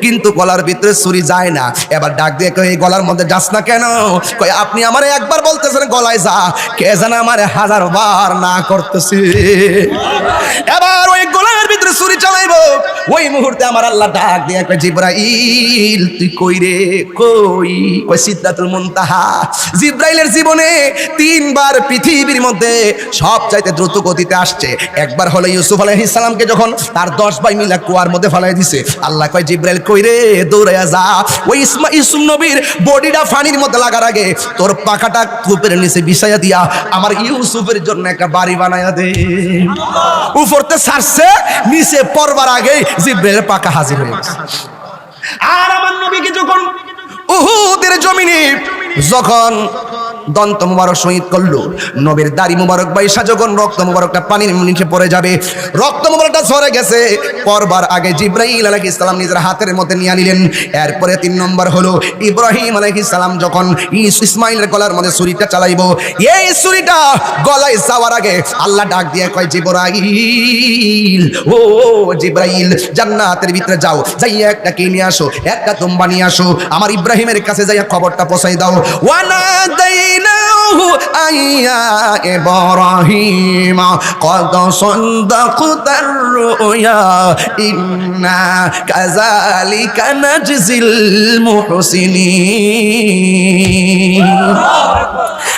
কিন্তু গলার ভিতরে ছুরি যায় না। এবার ডাক দিয়ে কই, এই গলার মধ্যে যাস না কেন? কই, আপনি আমারে একবার বলতেছেন গলায় যা, কে জানে আমারে 1000 বার না করতেছি। এবার ওই গলার ভিতরে ছুরি চালাইবো, ওই মুহূর্তে আমার আল্লাহ ডাক দিয়ে কই, জিবরাইল তুই কই রে? কই? কই সিদরাতুল মুনতাহা। জিবরাইলের জীবনে 3 বার পৃথিবীর মধ্যে সবচাইতে দ্রুত গতিতে আসছে। একবার হলো ইউসুফ আলাইহিস সালামকে যখন তার 10 ভাই মিলা কুয়ার মধ্যে ফেলাই দিছে, আল্লাহ কয়, জিবরাইল কই রে? দৌড়ায়া যা, ওই ইউসুফ নবীর বডিটা পানির মধ্যে লাগার আগে তোর পাখাটা কূপের নিচে বিছাইয়া দিয়া আমার ইউসুফের জন্য একটা বাড়ি বানায়া দে। উপরতে ছাড়ছে, নিচে পড়বার আগে জিবরাইলের পাখা হাজির হয়ে গেছে। আর আমার নবীকে যখন উহুদের জমিনে যখন দন্ত মুবারক শহীদ করলো। নবীর দাড়ি মুবারক বাইসা যখন রক্ত মুবারকটা পানির নিচে পড়ে যাবে, রক্ত মুবারকটা ঝরে গেছে, পরবার আগে জিবরাইল আলাইহিস সালাম নিজের হাতের মধ্যে নিয়ে নিলেন। এরপরে 3 নম্বর হলো ইব্রাহিম আলাইহিস সালাম যখন ইসমাইলের গলার মধ্যে ছুরিটা চালাইবো, এই ছুরিটা গলায় যাওয়ার আগে আল্লাহ ডাক দিয়ে কয়, জিবরাইল, ও জিবরাইল, জান্নাতের ভিতরে যাও, যাইয়া একটা কে নিয়ে আসো, একটা তুম্বা নিয়ে আসো, আমার ইব্রাহিমের কাছে যাইয়া খবরটা পৌঁছাই দাও। ওয়ানাদাইনাহু আইয়া ইব্রাহিম কদ সাদাকতার রুয়া ইন্না কাযালিকা নাজজিল মুহসিনিন।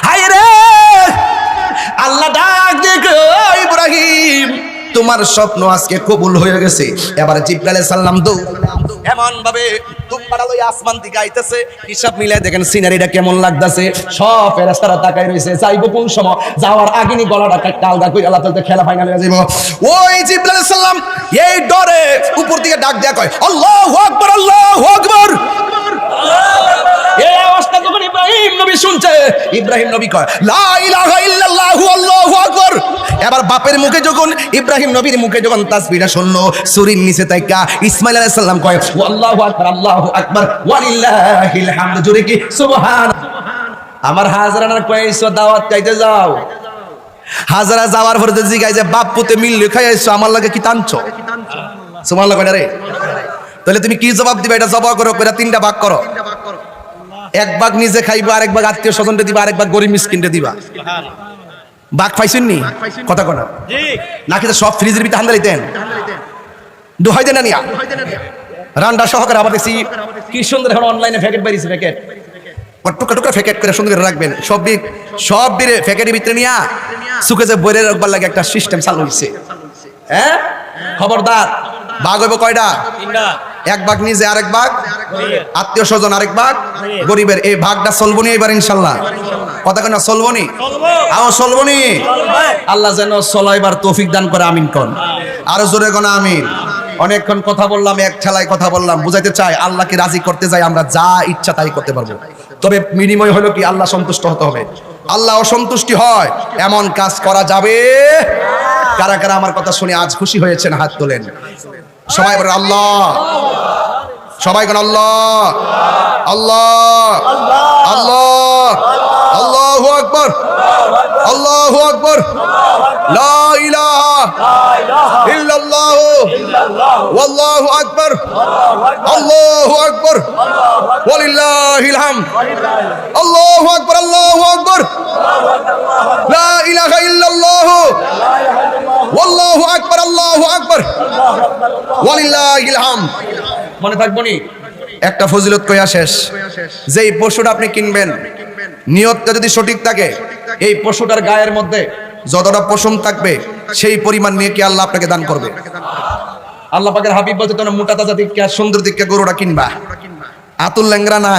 হায়রে আল্লাহ ডাক দেখো, ইব্রাহিম তোমার স্বপ্ন আজকে কবুল হয়ে গেছে। এবার জিবরাইল আলাইহিস সালাম এমন ভাবে তুম্বাটা লই আসমান থেকে আইতেছে, হিসাব মিলাই দেখেন সিনারিটা কেমন লাগতাছে। সব ফেরেশতারা তাকাই রইছে, যাইবো কোন সময়, যাওয়ার আগেনি গলাটা কাটটা আলগা কইরা আল্লাহ তাআলা খেলা ফাইনাল হয়ে যাইবো। ওই জিবরাইল আলাইহিস সালাম এই ডরে উপর থেকে ডাক দেয়া কয়, আল্লাহু আকবার, আল্লাহু আকবার। এই আওয়াজটা যখন ইব্রাহিম নবী শুনছে, ইব্রাহিম নবী কয়, লা ইলাহা ইল্লাল্লাহু আল্লাহু আকবার। এবার বাপের মুখে যখন, ইব্রাহিম নবীর মুখে যখন তাসবিহটা শুনলো, ছুরির নিচে তাইকা ইসমাইল আলাইহিস সালাম কয়, আল্লাহু আকবার, আল্লাহু আকবার, ওয়ালিল্লাহিল হামদ। জোরে কি সুবহান। আমার হাজরানার কইছো দাওয়াত চাইতে যাও, হাজরা যাওয়ার পরে জিগাই যে বাপ পুতে মিল লিখাই আইছো, আমার লাগে কি টানছো? সুবহানাল্লাহ কইরা রে। তাহলে তুমি কি জবাব দিবা? এটা জবাব করো, কইরা 3টা ভাগ করো। 1 ভাগ নিজে খাইবা, আরেক ভাগ আত্মীয় স্বজনকে দিবা, আরেক ভাগ গরিব মিসকিনকে দিবা। ভাগ পাইছেন নি? কথা কোনা নাকি সব ফ্রিজের ভিতরে হান্দালি দেন, দোহাই দেন না নিয়া রান্না সহকারে। আবার দেখছি কি সুন্দর এখন অনলাইনে প্যাকেট বাইরেছে, প্যাকেট টুকা টুকা প্যাকেট করে সুন্দর করে রাখবেন। সব বিরে প্যাকেটের ভিতরে নিয়া সুখে যে বইরে রাখবার লাগে একটা সিস্টেম চালু হইছে। হ্যাঁ, খবরদার, ভাগ হইব কয়টা? 1 ভাগ নিজে, আরেক ভাগ আত্মীয় স্বজন, আরেক ভাগ গরিবের। এই ভাগটা চলবো নি এবার ইনশাল্লাহ? কথা কেন চলবো নি? আও চলবো নি? আল্লাহ যেন চলাইবার তৌফিক দান করে, আমিন কোন। আরো জোরে কোন আমিন। অনেকক্ষণ কথা বললাম, এক ঠেলায় কথা বললাম, বুঝাইতে চাই আল্লাহকে রাজি করতে যাই আমরা যা ইচ্ছা তাই করতে পারবো, তবে বিনিময় হলো কি আল্লাহ সন্তুষ্ট হতে হবে। আল্লাহ অসন্তুষ্টি হয় এমন কাজ করা যাবে। কারা কারা আমার কথা শুনে আজ খুশি হয়েছেন? হাত তোলেন। সবাই বলেন আল্লাহ, সবাই বলেন আল্লাহ, আল্লাহ, আল্লাহ, আল্লাহু আকবার, আল্লাহু আকবার, লা ইলাহা ইল্লাল্লাহ, ওয়াল্লাহু আকবার, আল্লাহু আকবার, ওয়ালিল্লাহিল হামদ, আল্লাহু আকবার, আল্লাহু আকবার, লা ইলাহা ইল্লাল্লাহ, ওয়াল্লাহু আকবার, আল্লাহু আকবার, ওয়ালিল্লাহিল হামদ। মনে থাকবো নি? একটা ফজিলত কইয়া শেষ। যেই পশুটা আপনি কিনবেন, নিয়তটা যদি সঠিক থাকে, এই পশুটার গায়ের মধ্যে যতটা পশম থাকবে সেই পরিমাণ নিয়ে কি আল্লাহ আপনাকে দান করবে। আল্লাহ পাকের হাবিব বলতে তোমরা মোটা তাজা দিকে সুন্দর দিকে গরুটা কিনবা, আতুল ল্যাংরা না,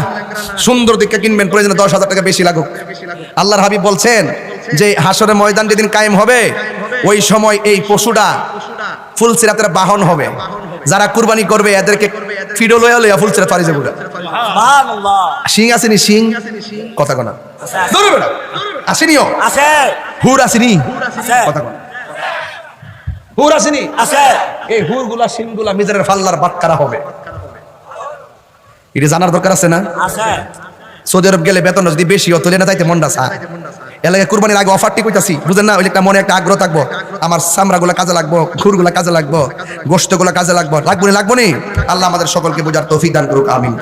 সুন্দর দিকে কিনবেন, প্রয়োজনে 10,000 টাকা বেশি লাগুক। আল্লাহর হাবিব বলছেন যে হাসরের ময়দান যেদিন কায়েম হবে, ওই সময় এই পশুটা ফুলসিরাতের বাহন হবে। যারা কুরবানি করবে এদেরকে ফিডো লয়া লয়া ফুলসিরাত পারি যাবে। সুবহানাল্লাহ। সিং আসেনি? সিং কথা কোনা ধরো বেটা, আসেনিও? আছে। হুর আসেনি? আছে। কথা কোনা হুর আসেনি? আছে। এই হুরগুলা সিংগুলা মিজারের ফাল্লার বাটকারা হবে, এটা জানার দরকার আছে না? আছে। সৌদি আরব গেলে বেতন যদি বেশি হতো না তাইতে মনটা চায়। এলাকায় কুরবানির আগে অফারটি কইতাছি, বুঝেন না? ওই একটা মনে একটা আগ্রহ থাকবো, আমার চামড়াগুলা কাজে লাগবো, খুরগুলা কাজে লাগবো, গোশতগুলা কাজে লাগবো, লাগবো নি? আল্লাহ আমাদের সকলকে বোঝার তৌফিক দান করুক, আমিন।